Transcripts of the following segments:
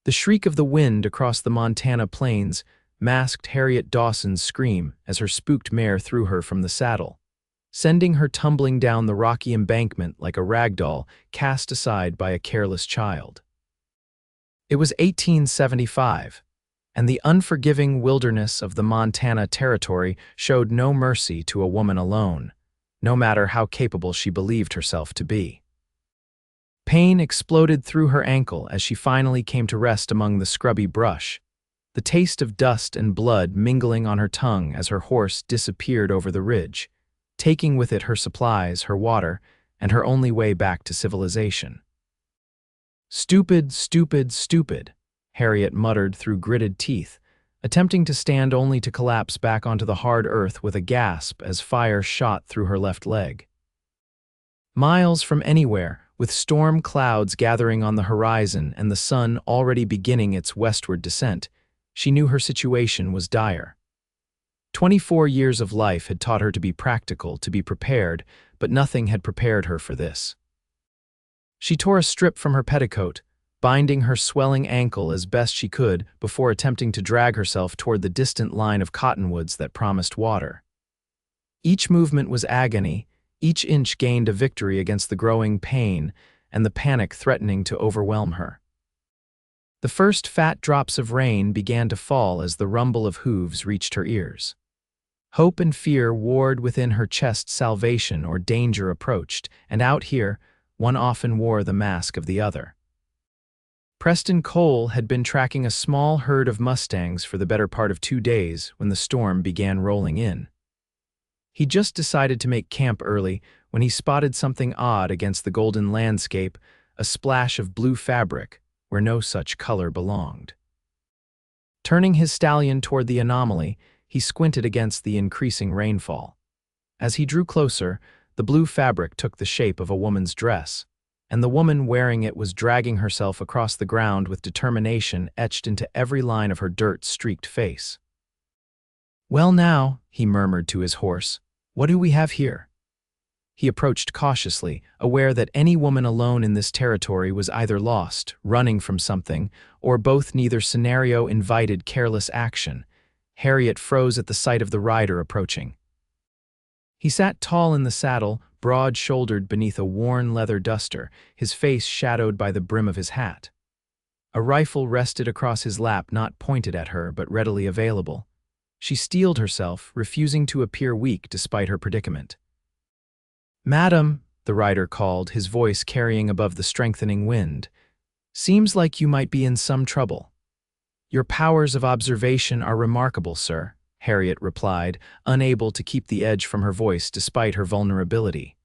The shriek of the wind across the Montana plains masked Harriet Dawson's scream as her spooked mare threw her from the saddle, sending her tumbling down the rocky embankment like a rag doll cast aside by a careless child. It was 1875, and the unforgiving wilderness of the Montana Territory showed no mercy to a woman alone, no matter how capable she believed herself to be. Pain exploded through her ankle as she finally came to rest among the scrubby brush, the taste of dust and blood mingling on her tongue as her horse disappeared over the ridge, taking with it her supplies, her water, and her only way back to civilization. "Stupid, stupid, stupid," Harriet muttered through gritted teeth, attempting to stand only to collapse back onto the hard earth with a gasp as fire shot through her left leg. Miles from anywhere, with storm clouds gathering on the horizon and the sun already beginning its westward descent, she knew her situation was dire. 24 years of life had taught her to be practical, to be prepared, but nothing had prepared her for this. She tore a strip from her petticoat, binding her swelling ankle as best she could before attempting to drag herself toward the distant line of cottonwoods that promised water. Each movement was agony, each inch gained a victory against the growing pain and the panic threatening to overwhelm her. The first fat drops of rain began to fall as the rumble of hooves reached her ears. Hope and fear warred within her chest. Salvation or danger approached, and out here, one often wore the mask of the other. Preston Cole had been tracking a small herd of mustangs for the better part of 2 days when the storm began rolling in. He just decided to make camp early when he spotted something odd against the golden landscape, a splash of blue fabric where no such color belonged. Turning his stallion toward the anomaly, he squinted against the increasing rainfall. As he drew closer, the blue fabric took the shape of a woman's dress, and the woman wearing it was dragging herself across the ground with determination etched into every line of her dirt-streaked face. "Well now," he murmured to his horse, "what do we have here?" He approached cautiously, aware that any woman alone in this territory was either lost, running from something, or both. Neither scenario invited careless action. Harriet froze at the sight of the rider approaching. He sat tall in the saddle, broad-shouldered beneath a worn leather duster, his face shadowed by the brim of his hat. A rifle rested across his lap, not pointed at her, but readily available. She steeled herself, refusing to appear weak despite her predicament. "Madam," the rider called, his voice carrying above the strengthening wind, "seems like you might be in some trouble." "Your powers of observation are remarkable, sir," Harriet replied, unable to keep the edge from her voice despite her vulnerability.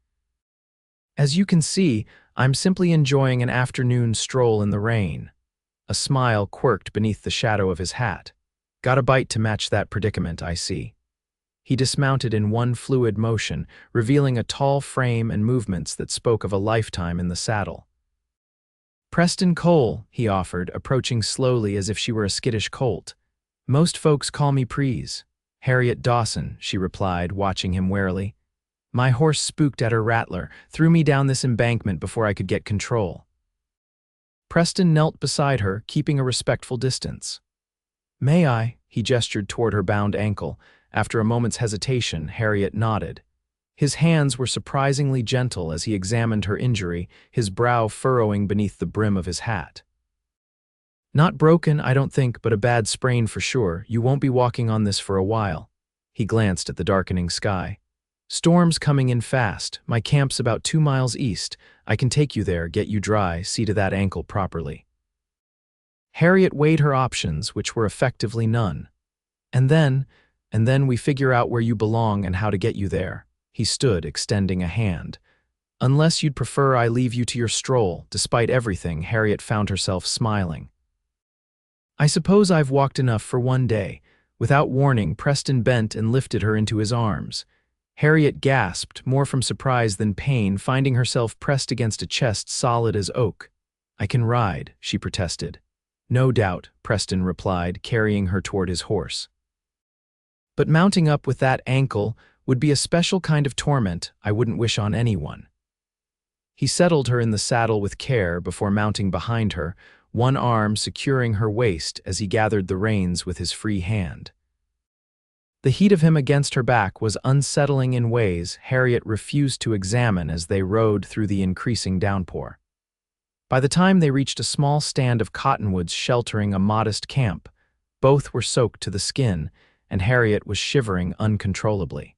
"As you can see, I'm simply enjoying an afternoon stroll in the rain." A smile quirked beneath the shadow of his hat. "Got a bite to match that predicament, I see." He dismounted in one fluid motion, revealing a tall frame and movements that spoke of a lifetime in the saddle. "Preston Cole," he offered, approaching slowly as if she were a skittish colt. "Most folks call me Prees." "Harriet Dawson," she replied, watching him warily. "My horse spooked at her rattler, threw me down this embankment before I could get control." Preston knelt beside her, keeping a respectful distance. "May I?" He gestured toward her bound ankle. After a moment's hesitation, Harriet nodded. His hands were surprisingly gentle as he examined her injury, his brow furrowing beneath the brim of his hat. "Not broken, I don't think, but a bad sprain for sure. You won't be walking on this for a while." He glanced at the darkening sky. "Storm's coming in fast. My camp's about 2 miles east. I can take you there, get you dry, see to that ankle properly." Harriet weighed her options, which were effectively none. And then we figure out where you belong and how to get you there." He stood, extending a hand. "Unless you'd prefer I leave you to your stroll." Despite everything, Harriet found herself smiling. "I suppose I've walked enough for one day." Without warning, Preston bent and lifted her into his arms. Harriet gasped, more from surprise than pain, finding herself pressed against a chest solid as oak. "I can ride," she protested. "No doubt," Preston replied, carrying her toward his horse. "But mounting up with that ankle would be a special kind of torment I wouldn't wish on anyone." He settled her in the saddle with care before mounting behind her, one arm securing her waist as he gathered the reins with his free hand. The heat of him against her back was unsettling in ways Harriet refused to examine as they rode through the increasing downpour. By the time they reached a small stand of cottonwoods sheltering a modest camp, both were soaked to the skin, and Harriet was shivering uncontrollably.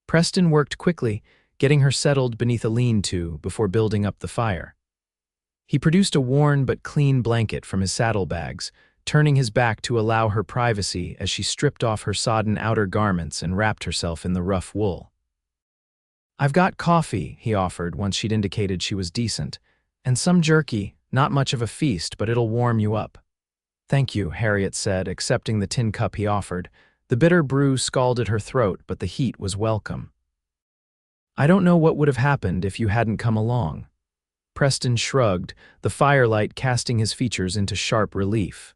Preston worked quickly, getting her settled beneath a lean-to before building up the fire. He produced a worn but clean blanket from his saddlebags, turning his back to allow her privacy as she stripped off her sodden outer garments and wrapped herself in the rough wool. "I've got coffee," he offered once she'd indicated she was decent, "and some jerky, not much of a feast, but it'll warm you up." "Thank you," Harriet said, accepting the tin cup he offered. The bitter brew scalded her throat, but the heat was welcome. "I don't know what would have happened if you hadn't come along." Preston shrugged, the firelight casting his features into sharp relief.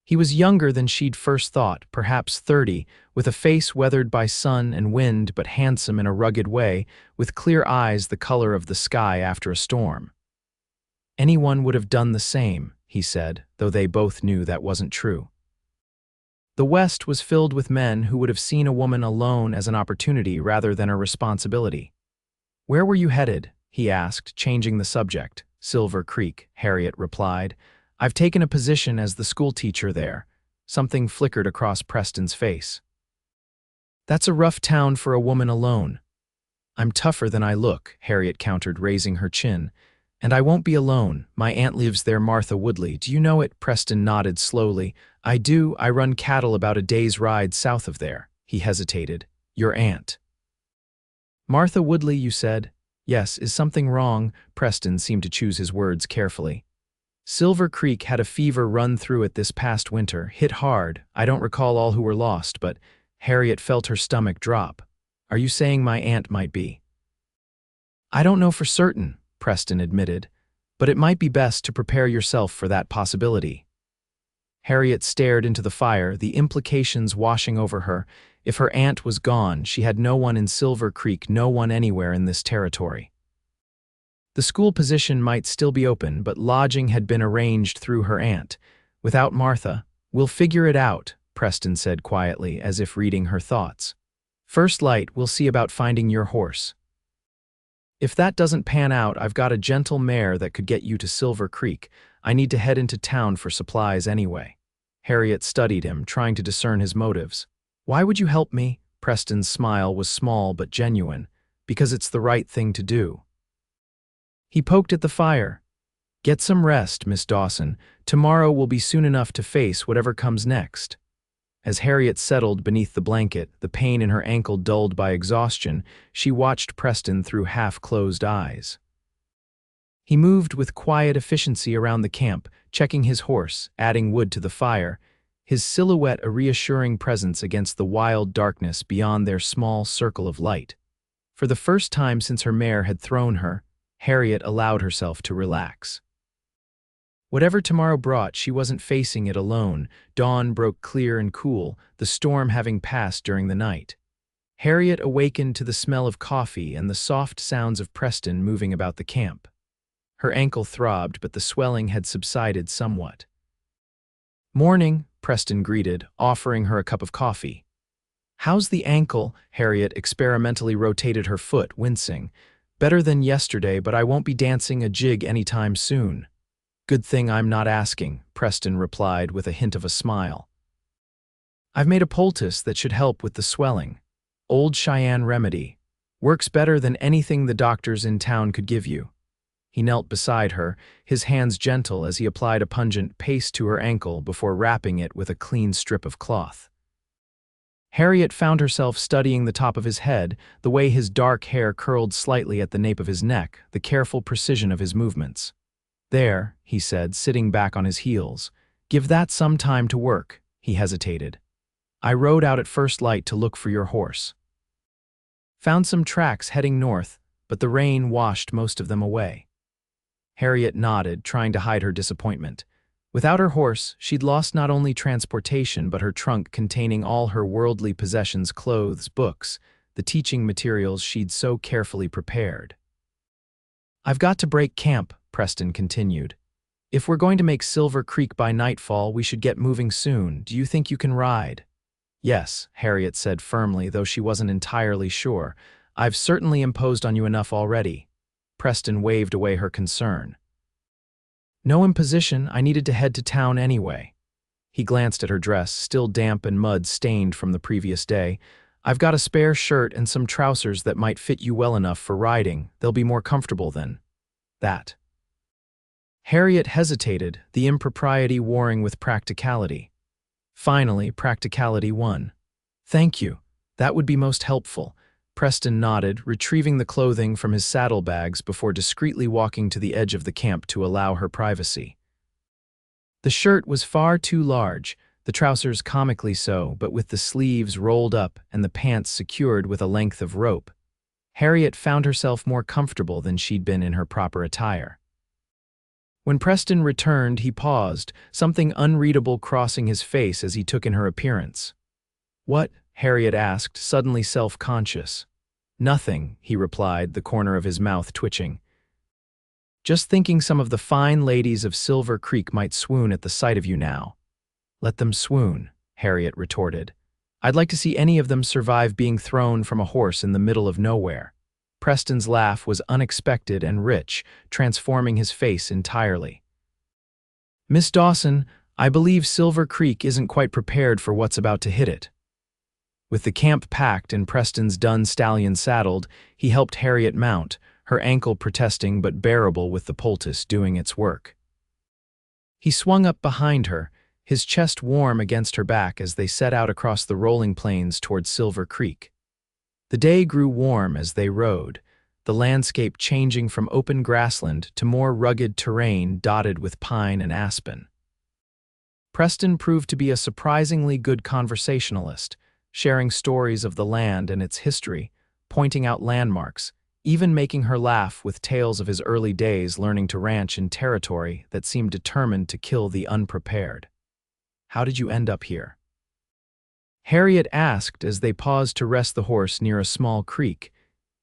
He was younger than she'd first thought, perhaps 30, with a face weathered by sun and wind but handsome in a rugged way, with clear eyes the color of the sky after a storm. "Anyone would have done the same," he said, though they both knew that wasn't true. The West was filled with men who would have seen a woman alone as an opportunity rather than a responsibility. "Where were you headed?" he asked, changing the subject. "Silver Creek," Harriet replied. "I've taken a position as the school teacher there." Something flickered across Preston's face. "That's a rough town for a woman alone." "I'm tougher than I look," Harriet countered, raising her chin. "And I won't be alone. My aunt lives there, Martha Woodley. Do you know it?" Preston nodded slowly. "I do. I run cattle about a day's ride south of there." He hesitated. "Your aunt." "Martha Woodley, you said?" "Yes. Is something wrong?" Preston seemed to choose his words carefully. "Silver Creek had a fever run through it this past winter, hit hard. I don't recall all who were lost, but..." Harriet felt her stomach drop. "Are you saying my aunt might be?" "I don't know for certain," Preston admitted, "but it might be best to prepare yourself for that possibility." Harriet stared into the fire, the implications washing over her. If her aunt was gone, she had no one in Silver Creek, no one anywhere in this territory. The school position might still be open, but lodging had been arranged through her aunt. Without Martha, "We'll figure it out," Preston said quietly, as if reading her thoughts. "First light, we'll see about finding your horse. If that doesn't pan out, I've got a gentle mare that could get you to Silver Creek. I need to head into town for supplies anyway." Harriet studied him, trying to discern his motives. "Why would you help me?" Preston's smile was small but genuine. "Because it's the right thing to do." He poked at the fire. "Get some rest, Miss Dawson. Tomorrow will be soon enough to face whatever comes next." As Harriet settled beneath the blanket, the pain in her ankle dulled by exhaustion, she watched Preston through half-closed eyes. He moved with quiet efficiency around the camp, checking his horse, adding wood to the fire, his silhouette a reassuring presence against the wild darkness beyond their small circle of light. For the first time since her mare had thrown her, Harriet allowed herself to relax. Whatever tomorrow brought, she wasn't facing it alone. Dawn broke clear and cool, the storm having passed during the night. Harriet awakened to the smell of coffee and the soft sounds of Preston moving about the camp. Her ankle throbbed, but the swelling had subsided somewhat. "Morning," Preston greeted, offering her a cup of coffee. "How's the ankle?" Harriet experimentally rotated her foot, wincing. "Better than yesterday, but I won't be dancing a jig anytime soon." "Good thing I'm not asking," Preston replied with a hint of a smile. "I've made a poultice that should help with the swelling. Old Cheyenne remedy. Works better than anything the doctors in town could give you." He knelt beside her, his hands gentle as he applied a pungent paste to her ankle before wrapping it with a clean strip of cloth. Harriet found herself studying the top of his head, the way his dark hair curled slightly at the nape of his neck, the careful precision of his movements. "There," he said, sitting back on his heels. "Give that some time to work." He hesitated. "I rode out at first light to look for your horse. Found some tracks heading north, but the rain washed most of them away." Harriet nodded, trying to hide her disappointment. Without her horse, she'd lost not only transportation but her trunk containing all her worldly possessions, clothes, books, the teaching materials she'd so carefully prepared. "I've got to break camp," Preston continued. If we're going to make Silver Creek by nightfall, we should get moving soon. Do you think you can ride? Yes, Harriet said firmly, though she wasn't entirely sure. I've certainly imposed on you enough already. Preston waved away her concern. No imposition, I needed to head to town anyway. He glanced at her dress, still damp and mud-stained from the previous day. I've got a spare shirt and some trousers that might fit you well enough for riding. They'll be more comfortable than that. Harriet hesitated, the impropriety warring with practicality. Finally, practicality won. Thank you. That would be most helpful. Preston nodded, retrieving the clothing from his saddlebags before discreetly walking to the edge of the camp to allow her privacy. The shirt was far too large, the trousers comically so, but with the sleeves rolled up and the pants secured with a length of rope. Harriet found herself more comfortable than she'd been in her proper attire. When Preston returned, he paused, something unreadable crossing his face as he took in her appearance. What? Harriet asked, suddenly self-conscious. Nothing, he replied, the corner of his mouth twitching. Just thinking some of the fine ladies of Silver Creek might swoon at the sight of you now. Let them swoon, Harriet retorted. I'd like to see any of them survive being thrown from a horse in the middle of nowhere. Preston's laugh was unexpected and rich, transforming his face entirely. Miss Dawson, I believe Silver Creek isn't quite prepared for what's about to hit it. With the camp packed and Preston's dun stallion saddled, he helped Harriet mount, her ankle protesting but bearable with the poultice doing its work. He swung up behind her, his chest warm against her back as they set out across the rolling plains toward Silver Creek. The day grew warm as they rode, the landscape changing from open grassland to more rugged terrain dotted with pine and aspen. Preston proved to be a surprisingly good conversationalist, sharing stories of the land and its history, pointing out landmarks, even making her laugh with tales of his early days learning to ranch in territory that seemed determined to kill the unprepared. How did you end up here? Harriet asked as they paused to rest the horse near a small creek.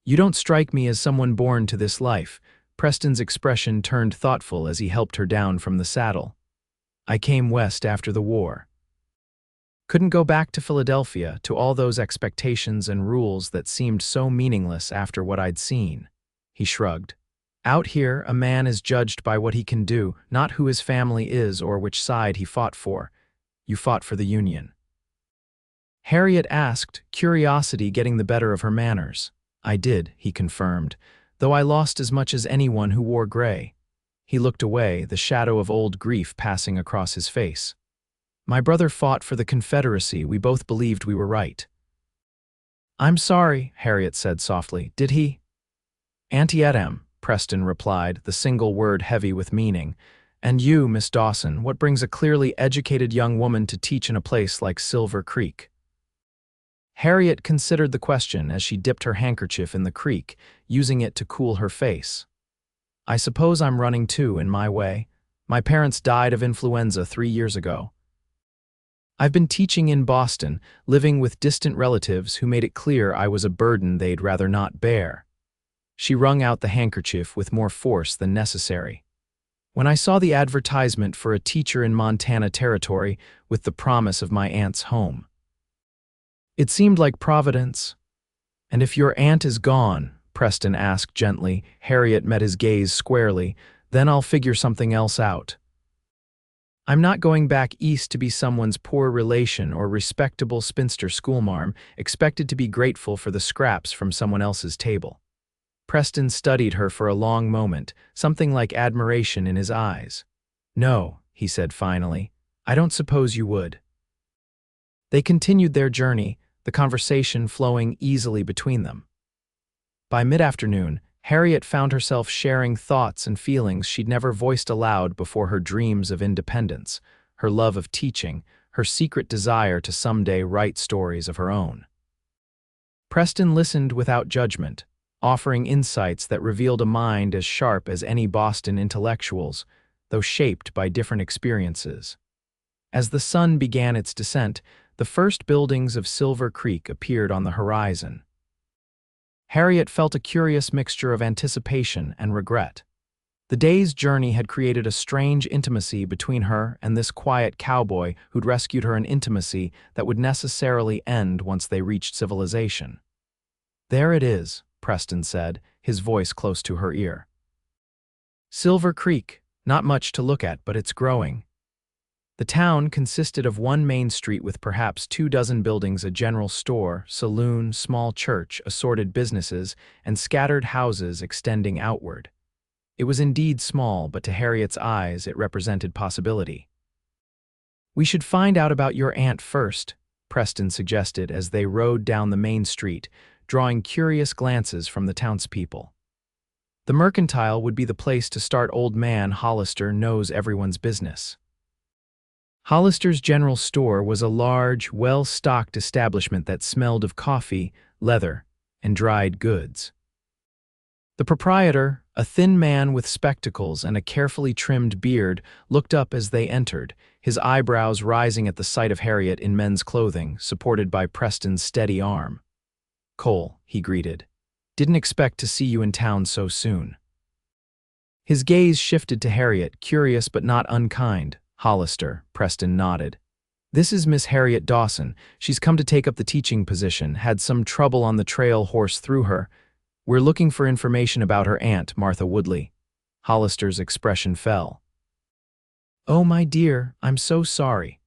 You don't strike me as someone born to this life. Preston's expression turned thoughtful as he helped her down from the saddle. I came west after the war. Couldn't go back to Philadelphia, to all those expectations and rules that seemed so meaningless after what I'd seen. He shrugged. Out here, a man is judged by what he can do, not who his family is or which side he fought for. You fought for the Union. Harriet asked, curiosity getting the better of her manners. I did, he confirmed, though I lost as much as anyone who wore gray. He looked away, the shadow of old grief passing across his face. My brother fought for the Confederacy. We both believed we were right. I'm sorry, Harriet said softly. Did he? Antietam, Preston replied, the single word heavy with meaning. And you, Miss Dawson, what brings a clearly educated young woman to teach in a place like Silver Creek? Harriet considered the question as she dipped her handkerchief in the creek, using it to cool her face. I suppose I'm running too, in my way. My parents died of influenza 3 years ago. I've been teaching in Boston, living with distant relatives who made it clear I was a burden they'd rather not bear. She wrung out the handkerchief with more force than necessary. When I saw the advertisement for a teacher in Montana Territory with the promise of my aunt's home. It seemed like Providence. And if your aunt is gone, Preston asked gently, Harriet met his gaze squarely, then I'll figure something else out. I'm not going back east to be someone's poor relation or respectable spinster schoolmarm, expected to be grateful for the scraps from someone else's table. Preston studied her for a long moment, something like admiration in his eyes. No, he said finally, I don't suppose you would. They continued their journey, the conversation flowing easily between them. By mid-afternoon, Harriet found herself sharing thoughts and feelings she'd never voiced aloud before, her dreams of independence, her love of teaching, her secret desire to someday write stories of her own. Preston listened without judgment, offering insights that revealed a mind as sharp as any Boston intellectual's, though shaped by different experiences. As the sun began its descent, the first buildings of Silver Creek appeared on the horizon. Harriet felt a curious mixture of anticipation and regret. The day's journey had created a strange intimacy between her and this quiet cowboy who'd rescued her, an intimacy that would necessarily end once they reached civilization. "There it is," Preston said, his voice close to her ear. "Silver Creek, not much to look at, but it's growing." The town consisted of one main street with perhaps 24 buildings, a general store, saloon, small church, assorted businesses, and scattered houses extending outward. It was indeed small, but to Harriet's eyes it represented possibility. "We should find out about your aunt first," Preston suggested as they rode down the main street, drawing curious glances from the townspeople. "The Mercantile would be the place to start. Old man Hollister knows everyone's business." Hollister's general store was a large, well-stocked establishment that smelled of coffee, leather, and dried goods. The proprietor, a thin man with spectacles and a carefully trimmed beard, looked up as they entered, his eyebrows rising at the sight of Harriet in men's clothing, supported by Preston's steady arm. "Cole," he greeted. "Didn't expect to see you in town so soon." His gaze shifted to Harriet, curious but not unkind. "Hollister," Preston nodded. "This is Miss Harriet Dawson. She's come to take up the teaching position, had some trouble on the trail horse through her. We're looking for information about her aunt, Martha Woodley." Hollister's expression fell. "Oh, my dear, I'm so sorry.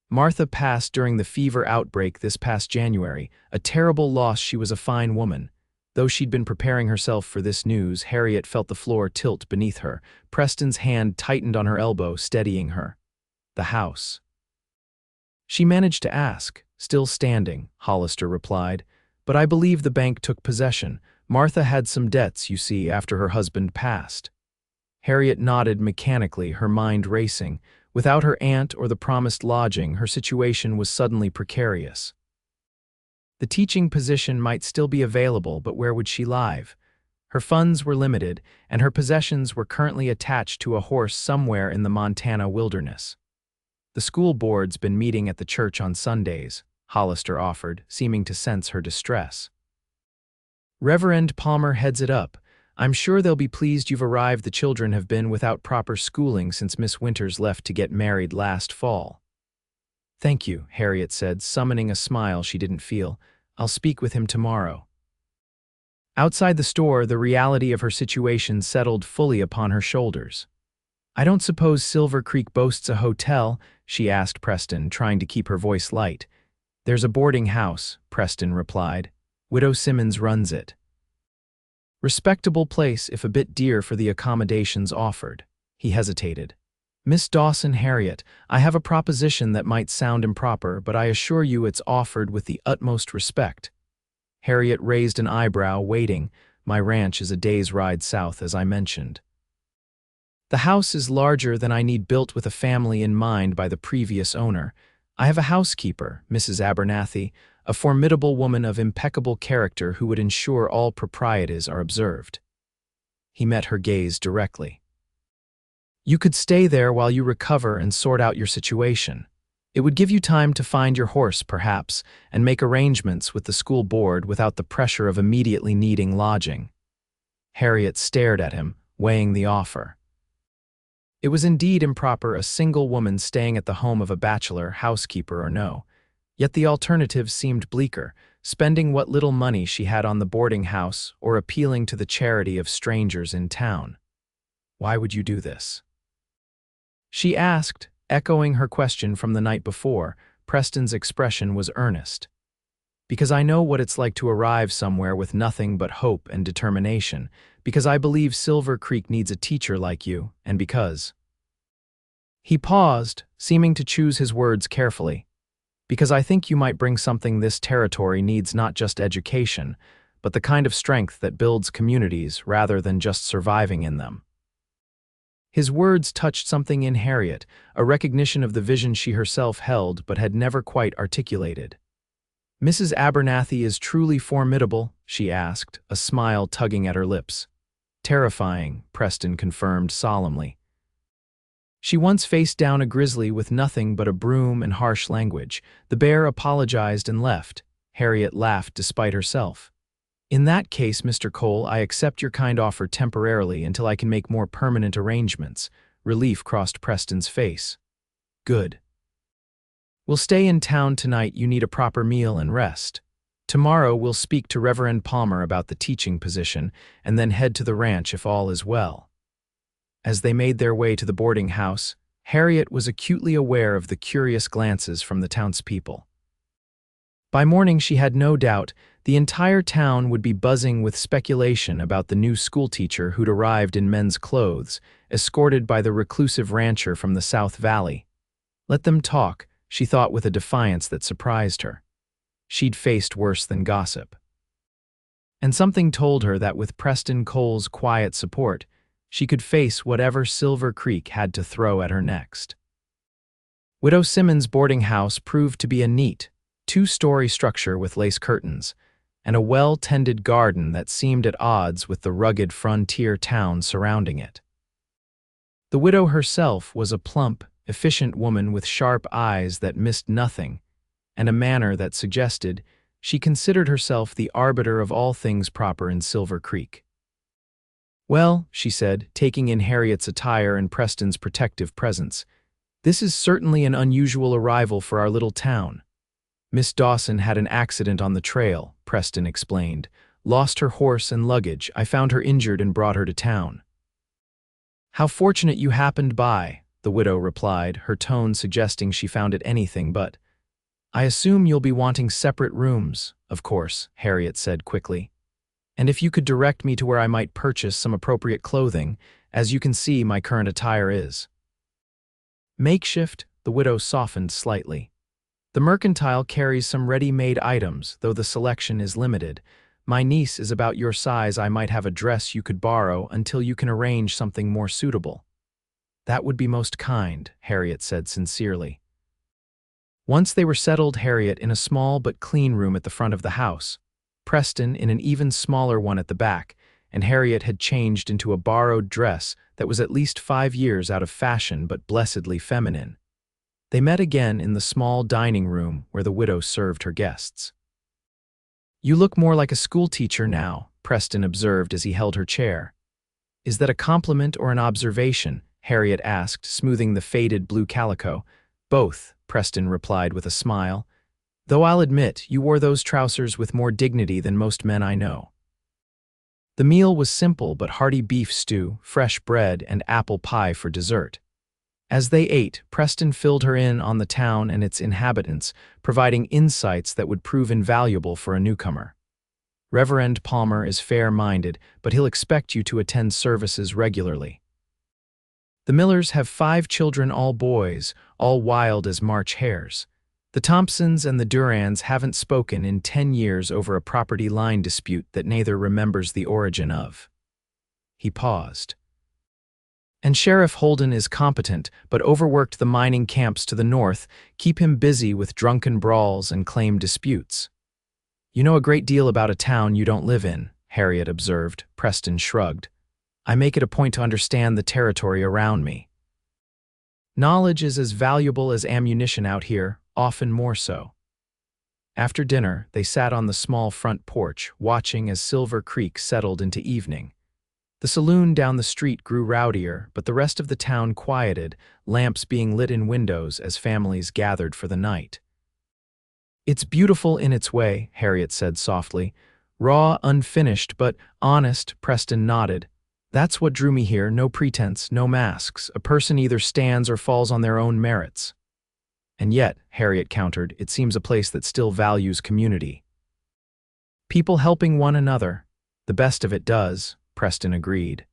Martha passed during the fever outbreak this past January, a terrible loss. She was a fine woman." Though she'd been preparing herself for this news, Harriet felt the floor tilt beneath her. Preston's hand tightened on her elbow, steadying her. "The house." "She managed to ask, still standing," Hollister replied, "but I believe the bank took possession. Martha had some debts, you see, after her husband passed." Harriet nodded mechanically, her mind racing. Without her aunt or the promised lodging, her situation was suddenly precarious. The teaching position might still be available, but where would she live? Her funds were limited, and her possessions were currently attached to a horse somewhere in the Montana wilderness. "The school board's been meeting at the church on Sundays," Hollister offered, seeming to sense her distress. "Reverend Palmer heads it up. I'm sure they'll be pleased you've arrived. The children have been without proper schooling since Miss Winters left to get married last fall." "Thank you," Harriet said, summoning a smile she didn't feel. "I'll speak with him tomorrow." Outside the store, the reality of her situation settled fully upon her shoulders. "I don't suppose Silver Creek boasts a hotel?" she asked Preston, trying to keep her voice light. "There's a boarding house," Preston replied. "Widow Simmons runs it. Respectable place, if a bit dear for the accommodations offered." He hesitated. "Miss Dawson, Harriet, I have a proposition that might sound improper, but I assure you it's offered with the utmost respect." Harriet raised an eyebrow, waiting. "My ranch is a day's ride south, as I mentioned. The house is larger than I need, built with a family in mind by the previous owner. I have a housekeeper, Mrs. Abernathy, a formidable woman of impeccable character who would ensure all proprieties are observed." He met her gaze directly. "You could stay there while you recover and sort out your situation. It would give you time to find your horse, perhaps, and make arrangements with the school board without the pressure of immediately needing lodging." Harriet stared at him, weighing the offer. It was indeed improper, a single woman staying at the home of a bachelor, housekeeper or no. Yet the alternative seemed bleaker, spending what little money she had on the boarding house or appealing to the charity of strangers in town. "Why would you do this?" she asked, echoing her question from the night before. Preston's expression was earnest. "Because I know what it's like to arrive somewhere with nothing but hope and determination, because I believe Silver Creek needs a teacher like you, and because—" He paused, seeming to choose his words carefully. "Because I think you might bring something this territory needs, not just education, but the kind of strength that builds communities rather than just surviving in them." His words touched something in Harriet, a recognition of the vision she herself held but had never quite articulated. "Mrs. Abernathy is truly formidable?" she asked, a smile tugging at her lips. "Terrifying," Preston confirmed solemnly. "She once faced down a grizzly with nothing but a broom and harsh language. The bear apologized and left." Harriet laughed despite herself. In that case, Mr. Cole, I accept your kind offer temporarily until I can make more permanent arrangements. Relief crossed Preston's face. Good. We'll stay in town tonight. You need a proper meal and rest. Tomorrow we'll speak to Reverend Palmer about the teaching position and then head to the ranch if all is well. As they made their way to the boarding house, Harriet was acutely aware of the curious glances from the townspeople. By morning, she had no doubt the entire town would be buzzing with speculation about the new schoolteacher who'd arrived in men's clothes, escorted by the reclusive rancher from the South Valley. Let them talk, she thought with a defiance that surprised her. She'd faced worse than gossip. And something told her that with Preston Cole's quiet support, she could face whatever Silver Creek had to throw at her next. Widow Simmons' boarding house proved to be a neat, two-story structure with lace curtains, and a well-tended garden that seemed at odds with the rugged frontier town surrounding it. The widow herself was a plump, efficient woman with sharp eyes that missed nothing, and a manner that suggested she considered herself the arbiter of all things proper in Silver Creek. "Well," she said, taking in Harriet's attire and Preston's protective presence, "this is certainly an unusual arrival for our little town. Miss Dawson had an accident on the trail," Preston explained. "Lost her horse and luggage. I found her injured and brought her to town." "How fortunate you happened by," the widow replied, her tone suggesting she found it anything but. "I assume you'll be wanting separate rooms, of course," Harriet said quickly. "And if you could direct me to where I might purchase some appropriate clothing, as you can see my current attire is." "Makeshift," the widow softened slightly. "The mercantile carries some ready-made items, though the selection is limited. My niece is about your size. I might have a dress you could borrow until you can arrange something more suitable." "That would be most kind," Harriet said sincerely. Once they were settled, Harriet in a small but clean room at the front of the house, Preston in an even smaller one at the back, and Harriet had changed into a borrowed dress that was at least 5 years out of fashion but blessedly feminine. They met again in the small dining room where the widow served her guests. "You look more like a schoolteacher now," Preston observed as he held her chair. "Is that a compliment or an observation?" Harriet asked, smoothing the faded blue calico. "Both," Preston replied with a smile. "Though I'll admit, you wore those trousers with more dignity than most men I know." The meal was simple but hearty: beef stew, fresh bread, and apple pie for dessert. As they ate, Preston filled her in on the town and its inhabitants, providing insights that would prove invaluable for a newcomer. "Reverend Palmer is fair-minded, but he'll expect you to attend services regularly. The Millers have 5 children, all boys, all wild as March hares. The Thompsons and the Durans haven't spoken in 10 years over a property line dispute that neither remembers the origin of." He paused. "And Sheriff Holden is competent, but overworked. The mining camps to the north keep him busy with drunken brawls and claim disputes." "You know a great deal about a town you don't live in," Harriet observed. Preston shrugged. "I make it a point to understand the territory around me." "Knowledge is as valuable as ammunition out here, often more so." After dinner, they sat on the small front porch, watching as Silver Creek settled into evening. The saloon down the street grew rowdier, but the rest of the town quieted, lamps being lit in windows as families gathered for the night. "It's beautiful in its way," Harriet said softly. "Raw, unfinished, but honest." Preston nodded. "That's what drew me here. No pretense, no masks. A person either stands or falls on their own merits." "And yet," Harriet countered, "it seems a place that still values community. People helping one another." "The best of it does," Preston agreed.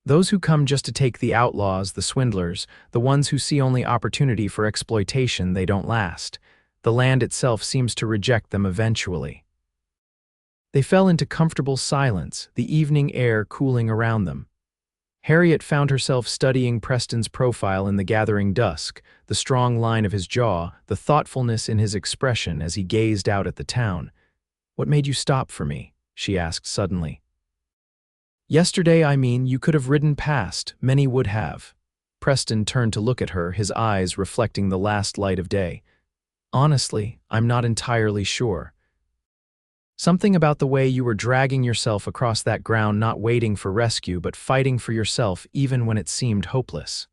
"Those who come just to take the outlaws, the swindlers, the ones who see only opportunity for exploitation, they don't last. The land itself seems to reject them eventually." They fell into comfortable silence, the evening air cooling around them. Harriet found herself studying Preston's profile in the gathering dusk, the strong line of his jaw, the thoughtfulness in his expression as he gazed out at the town. "What made you stop for me?" she asked suddenly. "Yesterday, I mean. You could have ridden past. Many would have." Preston turned to look at her, his eyes reflecting the last light of day. "Honestly, I'm not entirely sure." Something about the way you were dragging yourself across that ground, not waiting for rescue but fighting for yourself even when it seemed hopeless."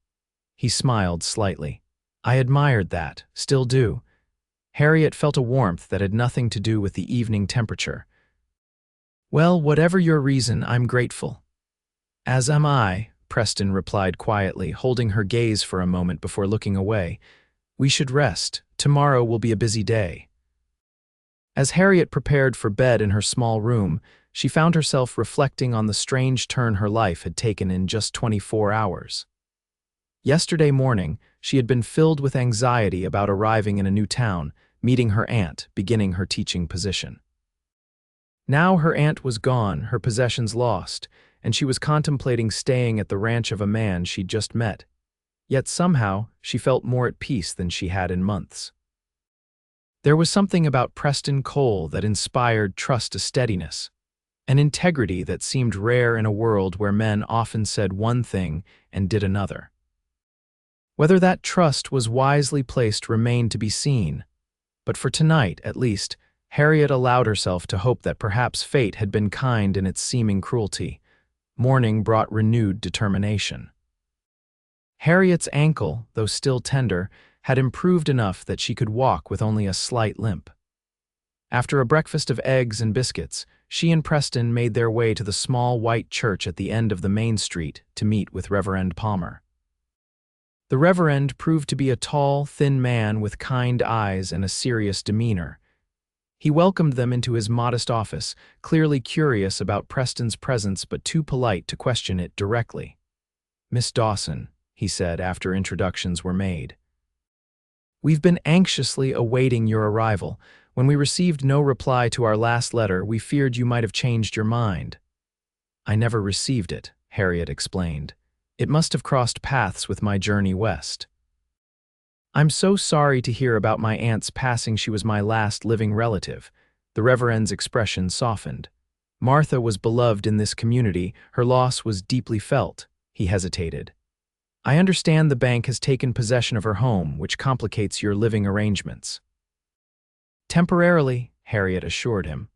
He smiled slightly. "I admired that, still do." Harriet felt a warmth that had nothing to do with the evening temperature. "Well, whatever your reason, I'm grateful." "As am I," Preston replied quietly, holding her gaze for a moment before looking away. "We should rest. Tomorrow will be a busy day." As Harriet prepared for bed in her small room, she found herself reflecting on the strange turn her life had taken in just 24 hours. Yesterday morning, she had been filled with anxiety about arriving in a new town, meeting her aunt, beginning her teaching position. Now her aunt was gone, her possessions lost, and she was contemplating staying at the ranch of a man she'd just met. Yet somehow, she felt more at peace than she had in months. There was something about Preston Cole that inspired trust, a steadiness, an integrity that seemed rare in a world where men often said one thing and did another. Whether that trust was wisely placed remained to be seen, but for tonight, at least, Harriet allowed herself to hope that perhaps fate had been kind in its seeming cruelty. Morning brought renewed determination. Harriet's ankle, though still tender, had improved enough that she could walk with only a slight limp. After a breakfast of eggs and biscuits, she and Preston made their way to the small white church at the end of the main street to meet with Reverend Palmer. The Reverend proved to be a tall, thin man with kind eyes and a serious demeanor. He welcomed them into his modest office, clearly curious about Preston's presence but too polite to question it directly. "Miss Dawson," he said after introductions were made. "We've been anxiously awaiting your arrival. When we received no reply to our last letter, we feared you might have changed your mind." "I never received it," Harriet explained. "It must have crossed paths with my journey west." "I'm so sorry to hear about my aunt's passing. She was my last living relative." The Reverend's expression softened. "Martha was beloved in this community. Her loss was deeply felt." He hesitated. "I understand the bank has taken possession of her home, which complicates your living arrangements." "Temporarily," Harriet assured him.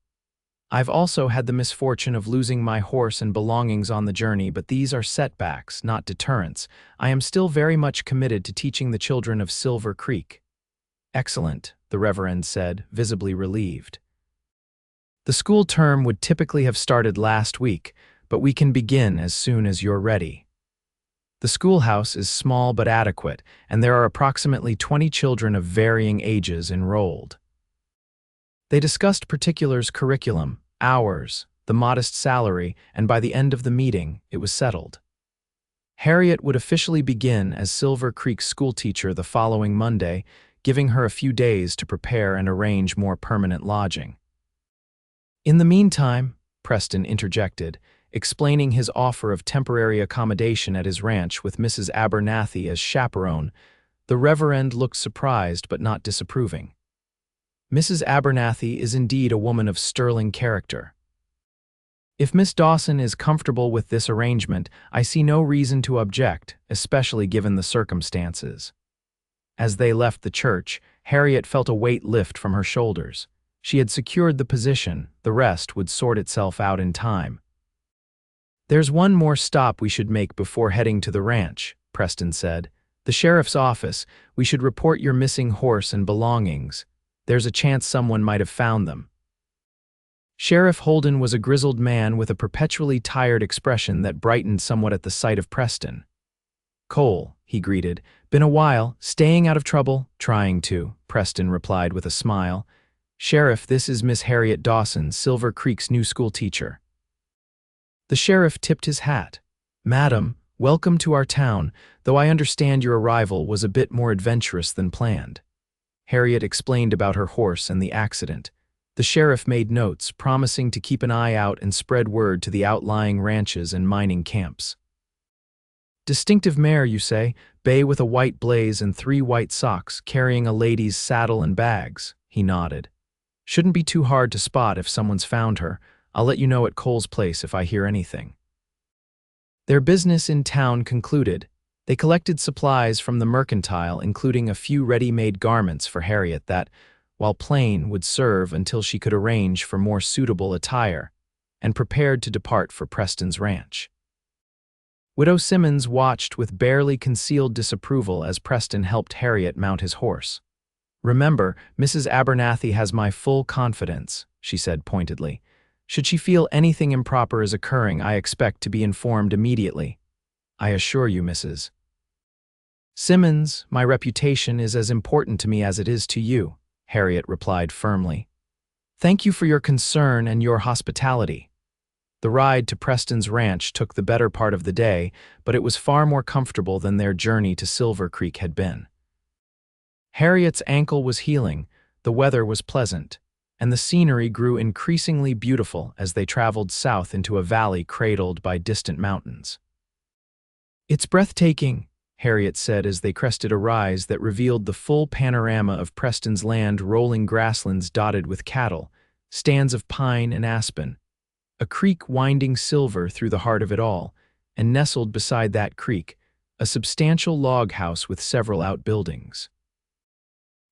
"I've also had the misfortune of losing my horse and belongings on the journey, but these are setbacks, not deterrents. I am still very much committed to teaching the children of Silver Creek." "Excellent," the Reverend said, visibly relieved. "The school term would typically have started last week, but we can begin as soon as you're ready. The schoolhouse is small but adequate, and there are approximately 20 children of varying ages enrolled." They discussed particulars: curriculum, hours, the modest salary, and by the end of the meeting, it was settled. Harriet would officially begin as Silver Creek schoolteacher the following Monday, giving her a few days to prepare and arrange more permanent lodging. "In the meantime," Preston interjected, explaining his offer of temporary accommodation at his ranch with Mrs. Abernathy as chaperone, the Reverend looked surprised but not disapproving. "Mrs. Abernathy is indeed a woman of sterling character. If Miss Dawson is comfortable with this arrangement, I see no reason to object, especially given the circumstances." As they left the church, Harriet felt a weight lift from her shoulders. She had secured the position; the rest would sort itself out in time. "There's one more stop we should make before heading to the ranch," Preston said. "The sheriff's office. We should report your missing horse and belongings. There's a chance someone might have found them." Sheriff Holden was a grizzled man with a perpetually tired expression that brightened somewhat at the sight of Preston. "Cole," he greeted. "Been a while. Staying out of trouble?" "Trying to," Preston replied with a smile. "Sheriff, this is Miss Harriet Dawson, Silver Creek's new school teacher." The sheriff tipped his hat. "Madam, welcome to our town, though I understand your arrival was a bit more adventurous than planned." Harriet explained about her horse and the accident. The sheriff made notes, promising to keep an eye out and spread word to the outlying ranches and mining camps. "Distinctive mare, you say? Bay with a white blaze and 3 white socks, carrying a lady's saddle and bags." He nodded. "Shouldn't be too hard to spot if someone's found her. I'll let you know at Cole's place if I hear anything." Their business in town concluded, they collected supplies from the mercantile, including a few ready-made garments for Harriet that, while plain would serve until she could arrange for more suitable attire, and prepared to depart for Preston's ranch. Widow Simmons watched with barely concealed disapproval as Preston helped Harriet mount his horse. "Remember, Mrs. Abernathy has my full confidence," she said pointedly. "Should she feel anything improper is occurring, I expect to be informed immediately. I assure you, Mrs. Simmons, my reputation is as important to me as it is to you," Harriet replied firmly. "Thank you for your concern and your hospitality." The ride to Preston's ranch took the better part of the day, but it was far more comfortable than their journey to Silver Creek had been. Harriet's ankle was healing, the weather was pleasant, and the scenery grew increasingly beautiful as they traveled south into a valley cradled by distant mountains. "It's breathtaking," Harriet said as they crested a rise that revealed the full panorama of Preston's land, rolling grasslands dotted with cattle, stands of pine and aspen, a creek winding silver through the heart of it all, and nestled beside that creek, a substantial log house with several outbuildings.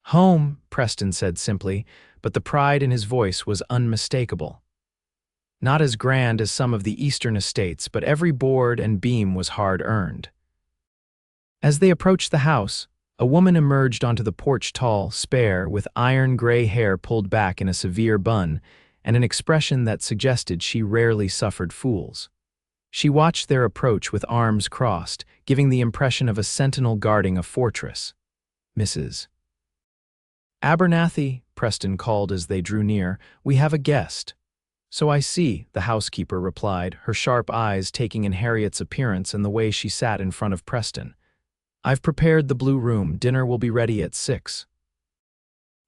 "Home," Preston said simply, but the pride in his voice was unmistakable. Not as grand as some of the eastern estates, but every board and beam was hard-earned. As they approached the house, a woman emerged onto the porch, tall, spare, with iron-gray hair pulled back in a severe bun, and an expression that suggested she rarely suffered fools. She watched their approach with arms crossed, giving the impression of a sentinel guarding a fortress. "Mrs. Abernathy," Preston called as they drew near, "we have a guest." "So I see," the housekeeper replied, her sharp eyes taking in Harriet's appearance and the way she sat in front of Preston. "I've prepared the blue room. Dinner will be ready at 6.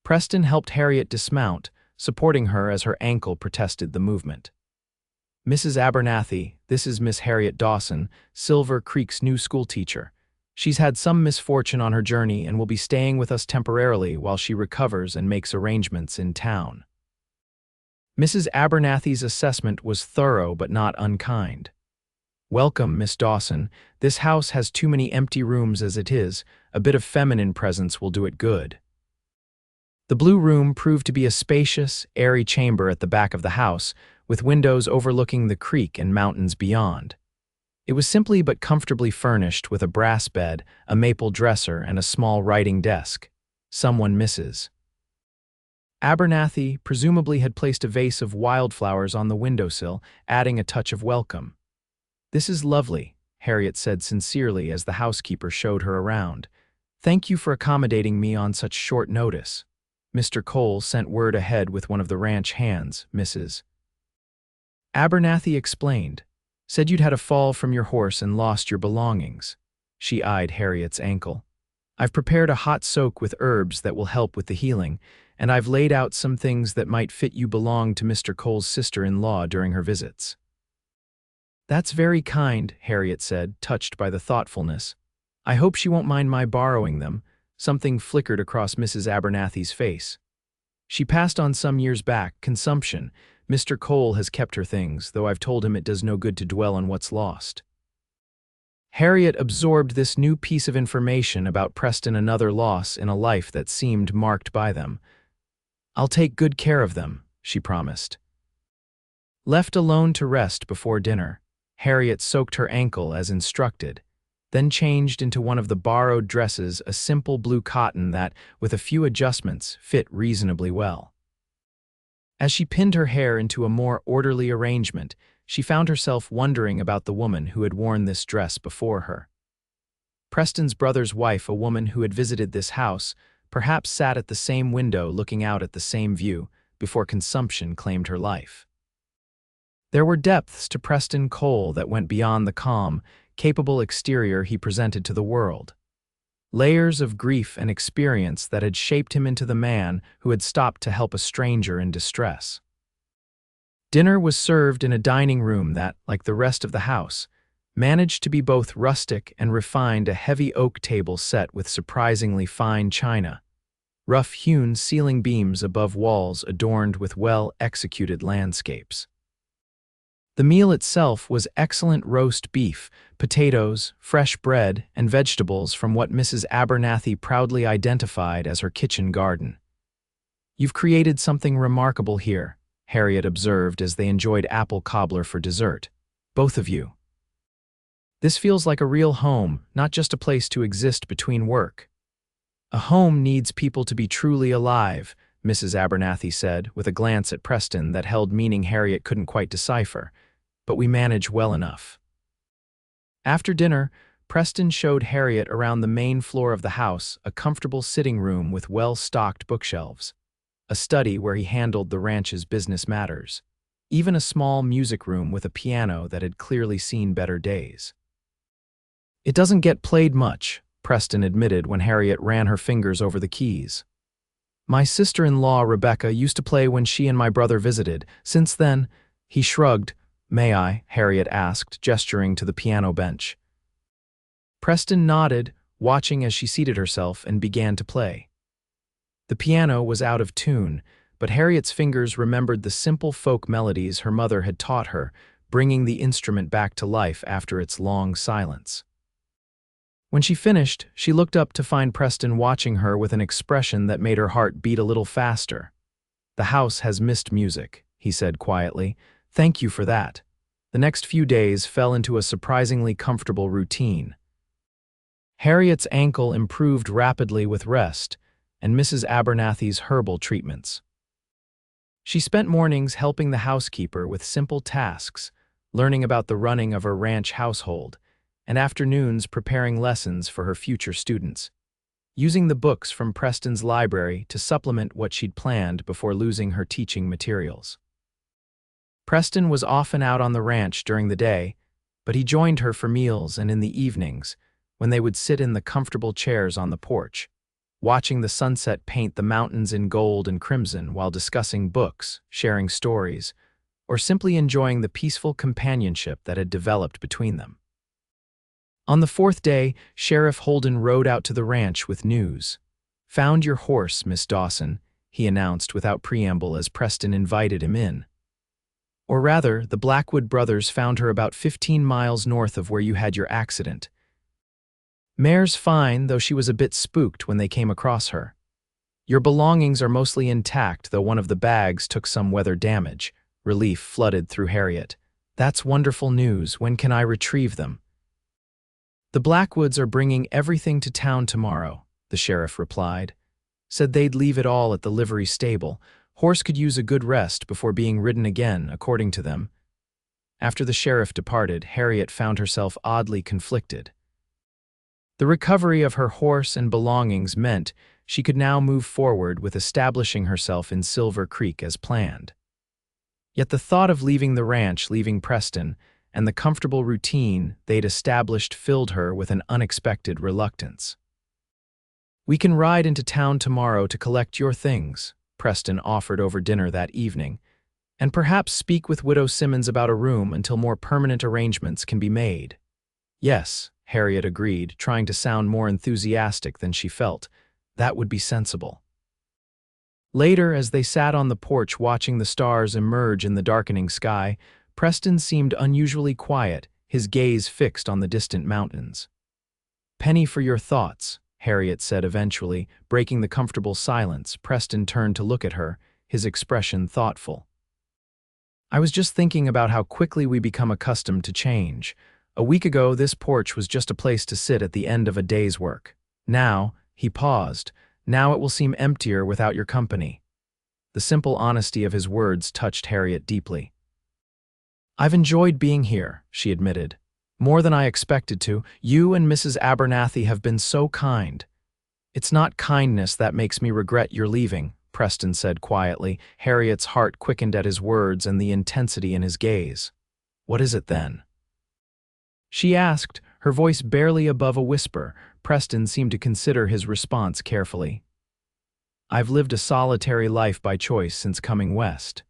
Preston helped Harriet dismount, supporting her as her ankle protested the movement. "Mrs. Abernathy, this is Miss Harriet Dawson, Silver Creek's new schoolteacher. She's had some misfortune on her journey and will be staying with us temporarily while she recovers and makes arrangements in town." Mrs. Abernathy's assessment was thorough but not unkind. "Welcome, Miss Dawson. This house has too many empty rooms as it is. A bit of feminine presence will do it good." The blue room proved to be a spacious, airy chamber at the back of the house, with windows overlooking the creek and mountains beyond. It was simply but comfortably furnished with a brass bed, a maple dresser, and a small writing desk. Someone Mrs. Abernathy presumably had placed a vase of wildflowers on the windowsill, adding a touch of welcome. "This is lovely," Harriet said sincerely as the housekeeper showed her around. "Thank you for accommodating me on such short notice. Mr. Cole sent word ahead with one of the ranch hands, Mrs. Abernathy explained. Said you'd had a fall from your horse and lost your belongings." She eyed Harriet's ankle. "I've prepared a hot soak with herbs that will help with the healing, and I've laid out some things that might fit you belong to Mr. Cole's sister-in-law during her visits." "That's very kind," Harriet said, touched by the thoughtfulness. "I hope she won't mind my borrowing them." Something flickered across Mrs. Abernathy's face. "She passed on some years back, consumption. Mr. Cole has kept her things, though I've told him it does no good to dwell on what's lost." Harriet absorbed this new piece of information about Preston, another loss in a life that seemed marked by them. "I'll take good care of them," she promised. Left alone to rest before dinner, Harriet soaked her ankle as instructed, then changed into one of the borrowed dresses, a simple blue cotton that, with a few adjustments, fit reasonably well. As she pinned her hair into a more orderly arrangement, she found herself wondering about the woman who had worn this dress before her. Preston's brother's wife, a woman who had visited this house, perhaps sat at the same window looking out at the same view before consumption claimed her life. There were depths to Preston Cole that went beyond the calm, capable exterior he presented to the world. Layers of grief and experience that had shaped him into the man who had stopped to help a stranger in distress. Dinner was served in a dining room that, like the rest of the house, managed to be both rustic and refined, a heavy oak table set with surprisingly fine china, rough-hewn ceiling beams above walls adorned with well-executed landscapes. The meal itself was excellent roast beef, potatoes, fresh bread, and vegetables from what Mrs. Abernathy proudly identified as her kitchen garden. "You've created something remarkable here," Harriet observed as they enjoyed apple cobbler for dessert. "Both of you. This feels like a real home, not just a place to exist between work." "A home needs people to be truly alive," Mrs. Abernathy said, with a glance at Preston that held meaning Harriet couldn't quite decipher. "But we manage well enough." After dinner, Preston showed Harriet around the main floor of the house, a comfortable sitting room with well-stocked bookshelves, a study where he handled the ranch's business matters, even a small music room with a piano that had clearly seen better days. "It doesn't get played much," Preston admitted when Harriet ran her fingers over the keys. "My sister-in-law, Rebecca, used to play when she and my brother visited. Since then," he shrugged. "May I?" Harriet asked, gesturing to the piano bench. Preston nodded, watching as she seated herself and began to play. The piano was out of tune, but Harriet's fingers remembered the simple folk melodies her mother had taught her, bringing the instrument back to life after its long silence. When she finished, she looked up to find Preston watching her with an expression that made her heart beat a little faster. "The house has missed music," he said quietly. "Thank you for that." The next few days fell into a surprisingly comfortable routine. Harriet's ankle improved rapidly with rest and Mrs. Abernathy's herbal treatments. She spent mornings helping the housekeeper with simple tasks, learning about the running of her ranch household, and afternoons preparing lessons for her future students, using the books from Preston's library to supplement what she'd planned before losing her teaching materials. Preston was often out on the ranch during the day, but he joined her for meals and in the evenings, when they would sit in the comfortable chairs on the porch, watching the sunset paint the mountains in gold and crimson while discussing books, sharing stories, or simply enjoying the peaceful companionship that had developed between them. On the fourth day, Sheriff Holden rode out to the ranch with news. "Found your horse, Miss Dawson," he announced without preamble as Preston invited him in. "Or rather, the Blackwood brothers found her about 15 miles north of where you had your accident. Mare's fine, though she was a bit spooked when they came across her. Your belongings are mostly intact, though one of the bags took some weather damage." Relief flooded through Harriet. "That's wonderful news. When can I retrieve them?" "The Blackwoods are bringing everything to town tomorrow," the sheriff replied. "Said they'd leave it all at the livery stable. Horse could use a good rest before being ridden again, according to them." After the sheriff departed, Harriet found herself oddly conflicted. The recovery of her horse and belongings meant she could now move forward with establishing herself in Silver Creek as planned. Yet the thought of leaving the ranch, leaving Preston, and the comfortable routine they'd established filled her with an unexpected reluctance. "We can ride into town tomorrow to collect your things," Preston offered over dinner that evening, "and perhaps speak with Widow Simmons about a room until more permanent arrangements can be made." "Yes," Harriet agreed, trying to sound more enthusiastic than she felt. "That would be sensible." Later, as they sat on the porch watching the stars emerge in the darkening sky, Preston seemed unusually quiet, his gaze fixed on the distant mountains. "Penny for your thoughts," Harriet said eventually, breaking the comfortable silence. Preston turned to look at her, his expression thoughtful. "I was just thinking about how quickly we become accustomed to change. A week ago, this porch was just a place to sit at the end of a day's work. Now," he paused, "now it will seem emptier without your company." The simple honesty of his words touched Harriet deeply. "I've enjoyed being here," she admitted. "More than I expected to. You and Mrs. Abernathy have been so kind." "It's not kindness that makes me regret your leaving," Preston said quietly. Harriet's heart quickened at his words and the intensity in his gaze. "What is it then?" she asked, her voice barely above a whisper. Preston seemed to consider his response carefully. "I've lived a solitary life by choice since coming west.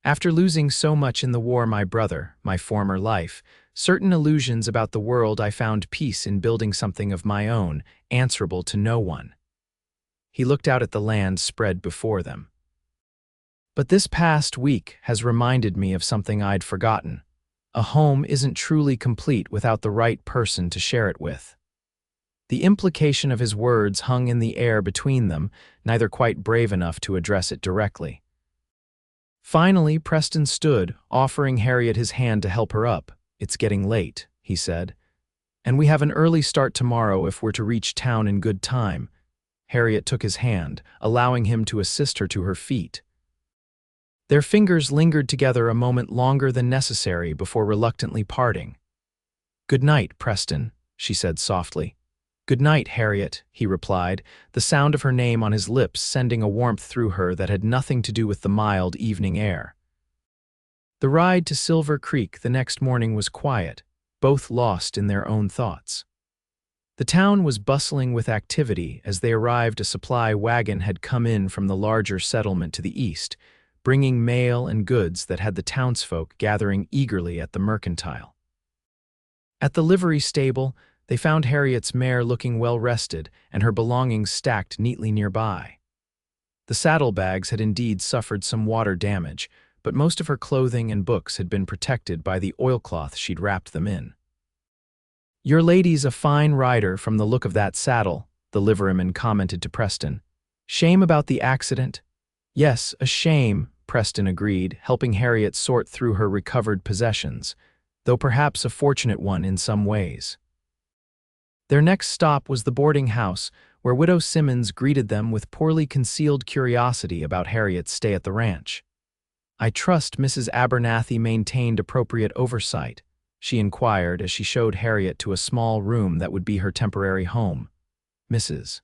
After losing so much in the war, my former life, certain illusions about the world, I found peace in building something of my own, answerable to no one." He looked out at the land spread before them. "But this past week has reminded me of something I'd forgotten. A home isn't truly complete without the right person to share it with." The implication of his words hung in the air between them, neither quite brave enough to address it directly. Finally, Preston stood, offering Harriet his hand to help her up. "It's getting late," he said. "And we have an early start tomorrow if we're to reach town in good time." Harriet took his hand, allowing him to assist her to her feet. Their fingers lingered together a moment longer than necessary before reluctantly parting. "Good night, Preston," she said softly. "Good night, Harriet," he replied, the sound of her name on his lips sending a warmth through her that had nothing to do with the mild evening air. The ride to Silver Creek the next morning was quiet, both lost in their own thoughts. The town was bustling with activity as they arrived. A supply wagon had come in from the larger settlement to the east, bringing mail and goods that had the townsfolk gathering eagerly at the mercantile. At the livery stable, they found Harriet's mare looking well-rested and her belongings stacked neatly nearby. The saddlebags had indeed suffered some water damage, but most of her clothing and books had been protected by the oilcloth she'd wrapped them in. "Your lady's a fine rider from the look of that saddle," the liveryman commented to Preston. "Shame about the accident?" "Yes, a shame," Preston agreed, helping Harriet sort through her recovered possessions, though perhaps a fortunate one in some ways. Their next stop was the boarding house, where Widow Simmons greeted them with poorly concealed curiosity about Harriet's stay at the ranch. "I trust Mrs. Abernathy maintained appropriate oversight?" she inquired as she showed Harriet to a small room that would be her temporary home. "Mrs.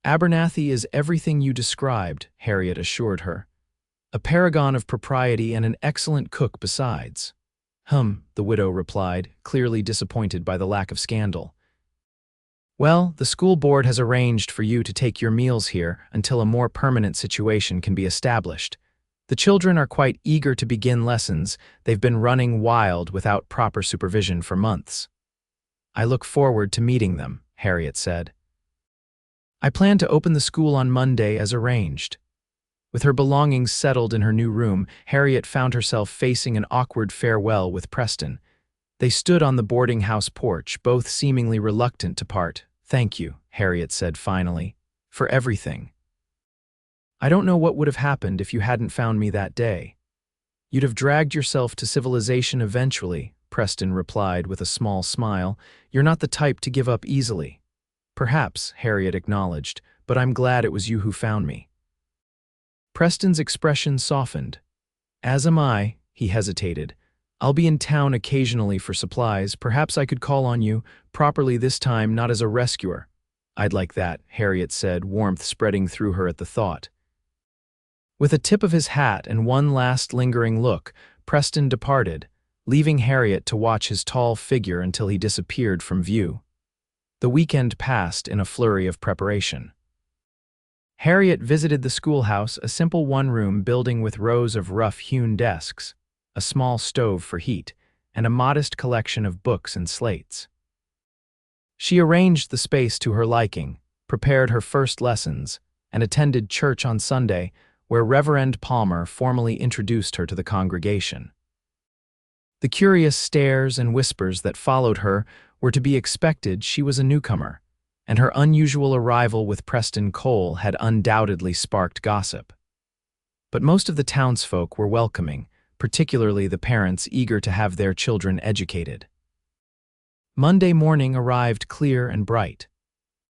Abernathy is everything you described," Harriet assured her. "A paragon of propriety and an excellent cook besides." The widow replied, clearly disappointed by the lack of scandal. "Well, the school board has arranged for you to take your meals here until a more permanent situation can be established. The children are quite eager to begin lessons. They've been running wild without proper supervision for months." "I look forward to meeting them," Harriet said. "I plan to open the school on Monday as arranged." With her belongings settled in her new room, Harriet found herself facing an awkward farewell with Preston. They stood on the boarding house porch, both seemingly reluctant to part. "Thank you," Harriet said finally, "for everything. I don't know what would have happened if you hadn't found me that day." "You'd have dragged yourself to civilization eventually," Preston replied with a small smile. "You're not the type to give up easily." "Perhaps," Harriet acknowledged, "but I'm glad it was you who found me." Preston's expression softened. "As am I," he hesitated. "I'll be in town occasionally for supplies. Perhaps I could call on you, properly this time, not as a rescuer." "I'd like that," Harriet said, warmth spreading through her at the thought. With a tip of his hat and one last lingering look, Preston departed, leaving Harriet to watch his tall figure until he disappeared from view. The weekend passed in a flurry of preparation. Harriet visited the schoolhouse, a simple one-room building with rows of rough-hewn desks, a small stove for heat, and a modest collection of books and slates. She arranged the space to her liking, prepared her first lessons, and attended church on Sunday, where Reverend Palmer formally introduced her to the congregation. The curious stares and whispers that followed her were to be expected. She was a newcomer, and her unusual arrival with Preston Cole had undoubtedly sparked gossip. But most of the townsfolk were welcoming, particularly the parents eager to have their children educated. Monday morning arrived clear and bright.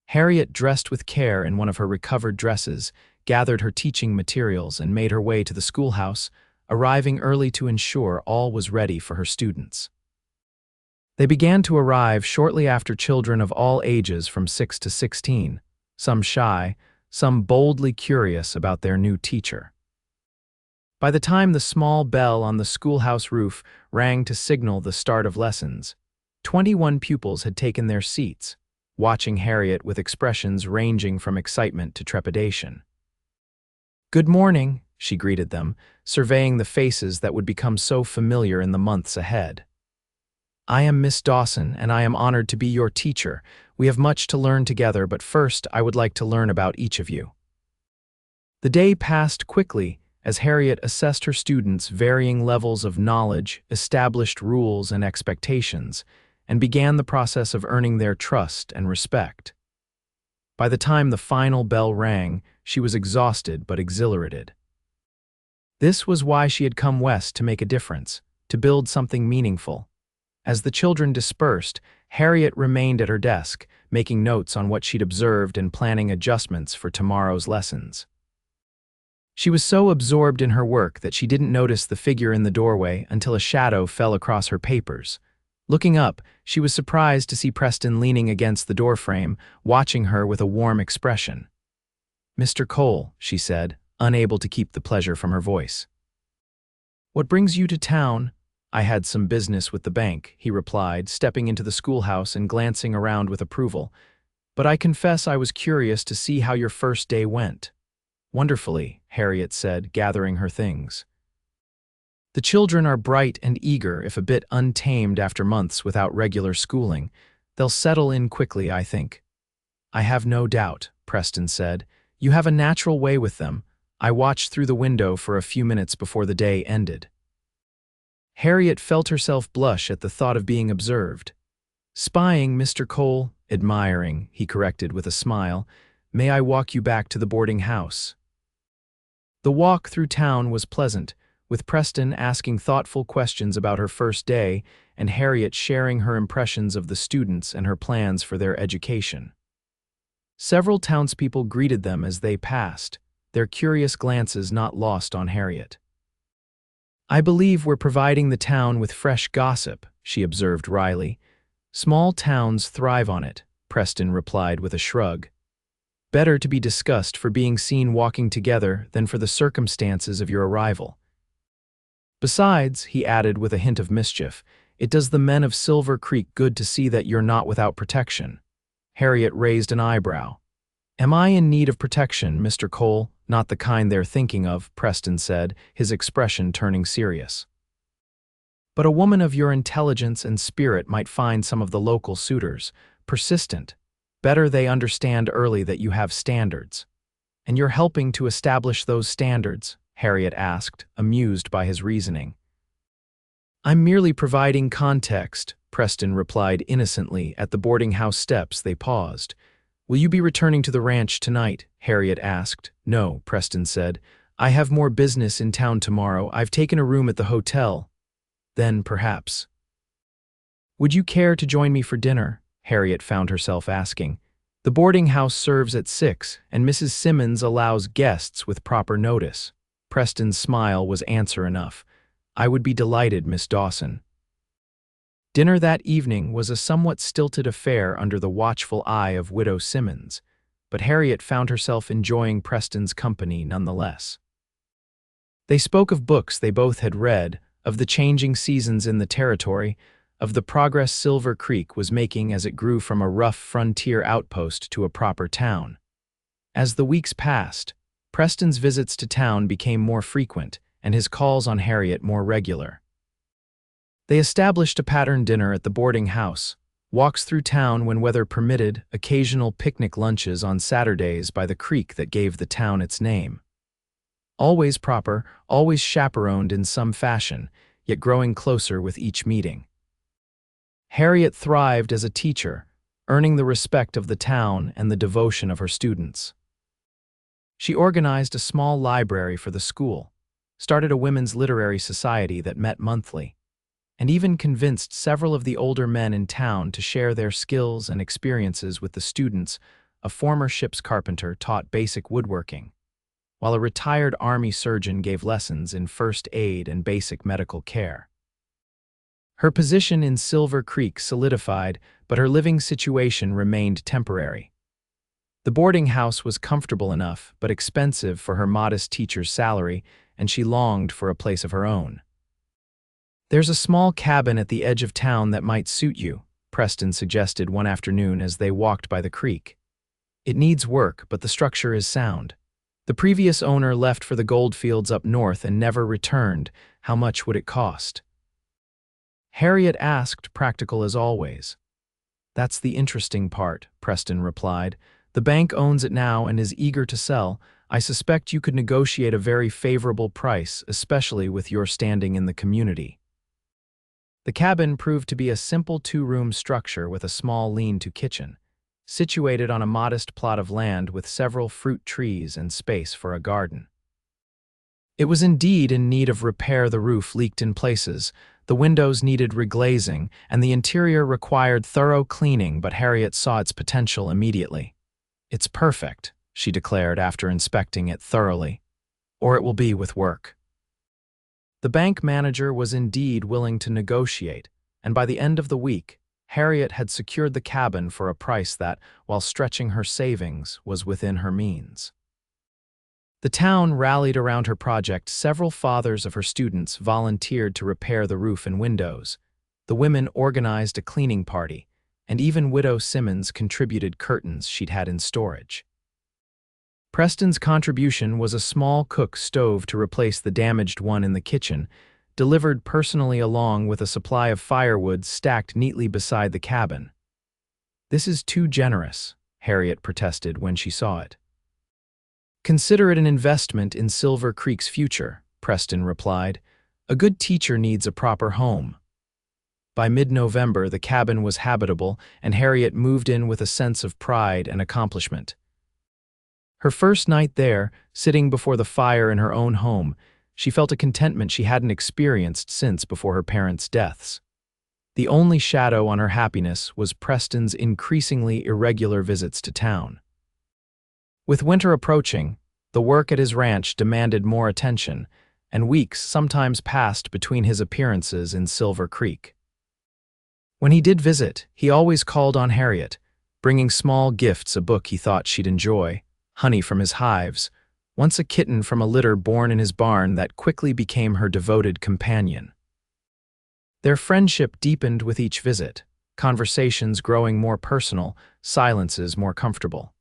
Harriet dressed with care in one of her recovered dresses, gathered her teaching materials, and made her way to the schoolhouse, arriving early to ensure all was ready for her students. They began to arrive shortly after, children of all ages from 6 to 16, some shy, some boldly curious about their new teacher. By the time the small bell on the schoolhouse roof rang to signal the start of lessons, 21 pupils had taken their seats, watching Harriet with expressions ranging from excitement to trepidation. "Good morning," she greeted them, surveying the faces that would become so familiar in the months ahead. "I am Miss Dawson, and I am honored to be your teacher. We have much to learn together, but first I would like to learn about each of you." The day passed quickly as Harriet assessed her students' varying levels of knowledge, established rules and expectations, and began the process of earning their trust and respect. By the time the final bell rang, she was exhausted but exhilarated. This was why she had come west to make a difference, to build something meaningful. As the children dispersed, Harriet remained at her desk, making notes on what she'd observed and planning adjustments for tomorrow's lessons. She was so absorbed in her work that she didn't notice the figure in the doorway until a shadow fell across her papers. Looking up, she was surprised to see Preston leaning against the doorframe, watching her with a warm expression. "Mr. Cole," she said, unable to keep the pleasure from her voice. "What brings you to town?" "I had some business with the bank," he replied, stepping into the schoolhouse and glancing around with approval. "But I confess I was curious to see how your first day went." "Wonderfully," Harriet said, gathering her things. "The children are bright and eager, if a bit untamed after months without regular schooling. They'll settle in quickly, I think." "I have no doubt," Preston said. "You have a natural way with them. I watched through the window for a few minutes before the day ended." Harriet felt herself blush at the thought of being observed. "Spying, Mr. Cole." "Admiring," he corrected with a smile. "May I walk you back to the boarding house?" The walk through town was pleasant, with Preston asking thoughtful questions about her first day and Harriet sharing her impressions of the students and her plans for their education. Several townspeople greeted them as they passed, their curious glances not lost on Harriet. "I believe we're providing the town with fresh gossip," she observed wryly. "Small towns thrive on it," Preston replied with a shrug. "Better to be discussed for being seen walking together than for the circumstances of your arrival. Besides," he added with a hint of mischief, "it does the men of Silver Creek good to see that you're not without protection." Harriet raised an eyebrow. "Am I in need of protection, Mr. Cole?" "Not the kind they're thinking of," Preston said, his expression turning serious. "But a woman of your intelligence and spirit might find some of the local suitors persistent. Better they understand early that you have standards." "And you're helping to establish those standards?" Harriet asked, amused by his reasoning. "I'm merely providing context," Preston replied innocently. At the boarding house steps, they paused. "Will you be returning to the ranch tonight?" Harriet asked. "No," Preston said. "I have more business in town tomorrow. I've taken a room at the hotel." "Then, perhaps." "Would you care to join me for dinner?" Harriet found herself asking. "The boarding house serves at 6, and Mrs. Simmons allows guests with proper notice." Preston's smile was answer enough. "I would be delighted, Miss Dawson." Dinner that evening was a somewhat stilted affair under the watchful eye of Widow Simmons, but Harriet found herself enjoying Preston's company nonetheless. They spoke of books they both had read, of the changing seasons in the territory, of the progress Silver Creek was making as it grew from a rough frontier outpost to a proper town. As the weeks passed, Preston's visits to town became more frequent and his calls on Harriet more regular. They established a pattern dinner at the boarding house, walks through town when weather permitted, occasional picnic lunches on Saturdays by the creek that gave the town its name. Always proper, always chaperoned in some fashion, yet growing closer with each meeting. Harriet thrived as a teacher, earning the respect of the town and the devotion of her students. She organized a small library for the school, started a women's literary society that met monthly, and even convinced several of the older men in town to share their skills and experiences with the students. A former ship's carpenter taught basic woodworking, while a retired Army surgeon gave lessons in first aid and basic medical care. Her position in Silver Creek solidified, but her living situation remained temporary. The boarding house was comfortable enough, but expensive for her modest teacher's salary, and she longed for a place of her own. "There's a small cabin at the edge of town that might suit you," Preston suggested one afternoon as they walked by the creek. "It needs work, but the structure is sound. The previous owner left for the goldfields up north and never returned. How much would it cost?" Harriet asked, practical as always. "That's the interesting part," Preston replied. "The bank owns it now and is eager to sell. I suspect you could negotiate a very favorable price, especially with your standing in the community." The cabin proved to be a simple two-room structure with a small lean-to kitchen, situated on a modest plot of land with several fruit trees and space for a garden. It was indeed in need of repair. The roof leaked in places, the windows needed reglazing, and the interior required thorough cleaning, but Harriet saw its potential immediately. "It's perfect," she declared after inspecting it thoroughly, "or it will be with work." The bank manager was indeed willing to negotiate, and by the end of the week, Harriet had secured the cabin for a price that, while stretching her savings, was within her means. The town rallied around her project. Several fathers of her students volunteered to repair the roof and windows. The women organized a cleaning party, and even Widow Simmons contributed curtains she'd had in storage. Preston's contribution was a small cook stove to replace the damaged one in the kitchen, delivered personally along with a supply of firewood stacked neatly beside the cabin. "This is too generous," Harriet protested when she saw it. "Consider it an investment in Silver Creek's future," Preston replied. "A good teacher needs a proper home." By mid-November, the cabin was habitable, and Harriet moved in with a sense of pride and accomplishment. Her first night there, sitting before the fire in her own home, she felt a contentment she hadn't experienced since before her parents' deaths. The only shadow on her happiness was Preston's increasingly irregular visits to town. With winter approaching, the work at his ranch demanded more attention, and weeks sometimes passed between his appearances in Silver Creek. When he did visit, he always called on Harriet, bringing small gifts, a book he thought she'd enjoy, honey from his hives, once a kitten from a litter born in his barn that quickly became her devoted companion. Their friendship deepened with each visit, conversations growing more personal, silences more comfortable.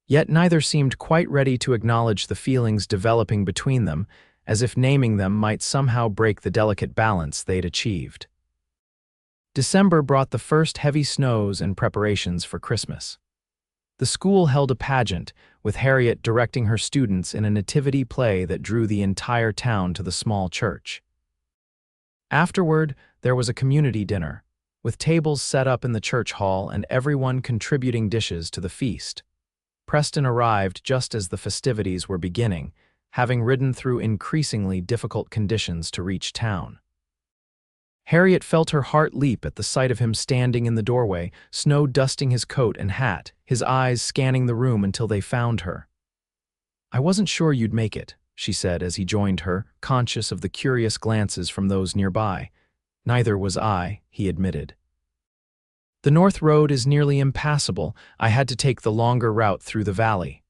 Yet neither seemed quite ready to acknowledge the feelings developing between them, as if naming them might somehow break the delicate balance they'd achieved. December brought the first heavy snows and preparations for Christmas. The school held a pageant, with Harriet directing her students in a nativity play that drew the entire town to the small church. Afterward, there was a community dinner, with tables set up in the church hall and everyone contributing dishes to the feast. Preston arrived just as the festivities were beginning, having ridden through increasingly difficult conditions to reach town. Harriet felt her heart leap at the sight of him standing in the doorway, snow dusting his coat and hat, his eyes scanning the room until they found her. "I wasn't sure you'd make it," she said as he joined her, conscious of the curious glances from those nearby. "Neither was I," he admitted. "The North Road is nearly impassable. I had to take the longer route through the valley."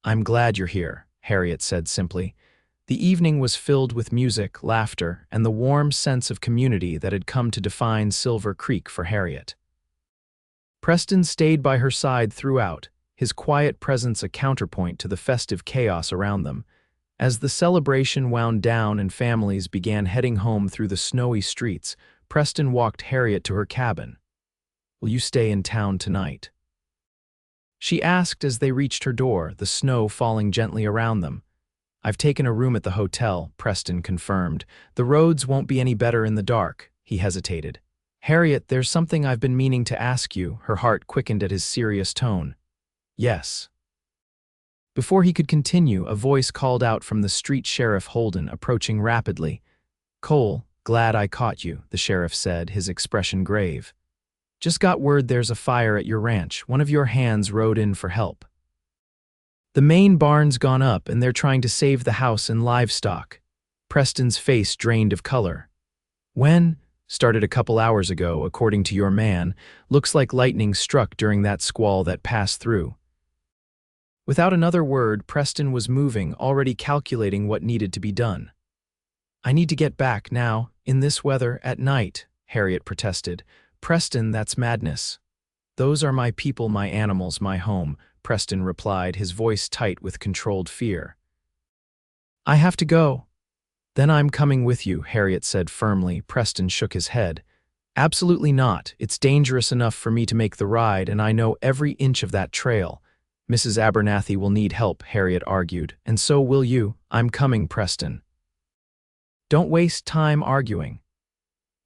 "I'm glad you're here," Harriet said simply. The evening was filled with music, laughter, and the warm sense of community that had come to define Silver Creek for Harriet. Preston stayed by her side throughout, his quiet presence a counterpoint to the festive chaos around them. As the celebration wound down and families began heading home through the snowy streets, Preston walked Harriet to her cabin. "Will you stay in town tonight?" she asked as they reached her door, the snow falling gently around them. "I've taken a room at the hotel," Preston confirmed. "The roads won't be any better in the dark." He hesitated. "Harriet, there's something I've been meaning to ask you." Her heart quickened at his serious tone. "Yes." Before he could continue, a voice called out from the street sheriff Holden, approaching rapidly. "Cole, glad I caught you," the sheriff said, his expression grave. "Just got word there's a fire at your ranch. One of your hands rode in for help. The main barn's gone up and they're trying to save the house and livestock." Preston's face drained of color. "When?" "Started a couple hours ago, according to your man. Looks like lightning struck during that squall that passed through." Without another word, Preston was moving, already calculating what needed to be done. "I need to get back now, in this weather, at night," Harriet protested. "Preston, that's madness." "Those are my people, my animals, my home," Preston replied, his voice tight with controlled fear. "I have to go." "Then I'm coming with you," Harriet said firmly. Preston shook his head. "Absolutely not. It's dangerous enough for me to make the ride, and I know every inch of that trail." "Mrs. Abernathy will need help," Harriet argued, "and so will you." "I'm coming, Preston." "Don't waste time arguing."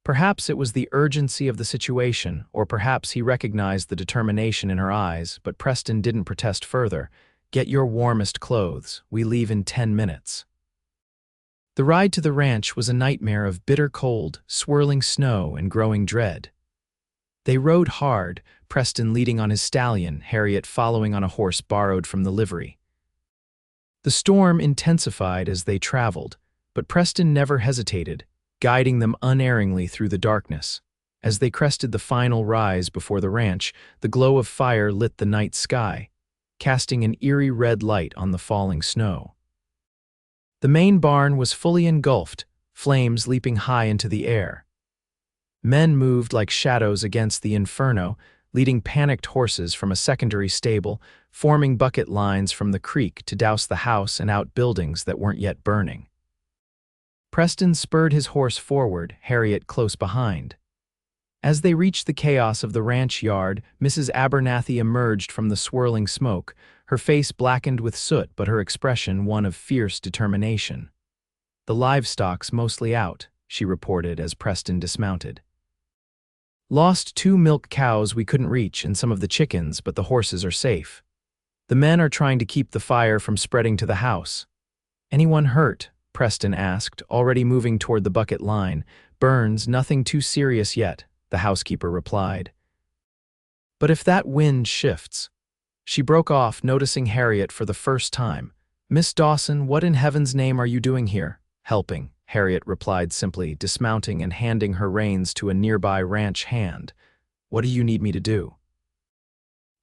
Perhaps it was the urgency of the situation, or perhaps he recognized the determination in her eyes, but Preston didn't protest further. "Get your warmest clothes. We leave in 10 minutes." The ride to the ranch was a nightmare of bitter cold, swirling snow, and growing dread. They rode hard, Preston leading on his stallion, Harriet following on a horse borrowed from the livery. The storm intensified as they traveled, but Preston never hesitated, guiding them unerringly through the darkness. As they crested the final rise before the ranch, the glow of fire lit the night sky, casting an eerie red light on the falling snow. The main barn was fully engulfed, flames leaping high into the air. Men moved like shadows against the inferno, leading panicked horses from a secondary stable, forming bucket lines from the creek to douse the house and outbuildings that weren't yet burning. Preston spurred his horse forward, Harriet close behind. As they reached the chaos of the ranch yard, Mrs. Abernathy emerged from the swirling smoke, her face blackened with soot but her expression one of fierce determination. "The livestock's mostly out," she reported as Preston dismounted. "Lost 2 milk cows we couldn't reach and some of the chickens, but the horses are safe. The men are trying to keep the fire from spreading to the house." "Anyone hurt?" Preston asked, already moving toward the bucket line. "Burns, nothing too serious yet," the housekeeper replied. "But if that wind shifts—" She broke off, noticing Harriet for the first time. "Miss Dawson, what in heaven's name are you doing here?" "Helping," Harriet replied simply, dismounting and handing her reins to a nearby ranch hand. "What do you need me to do?"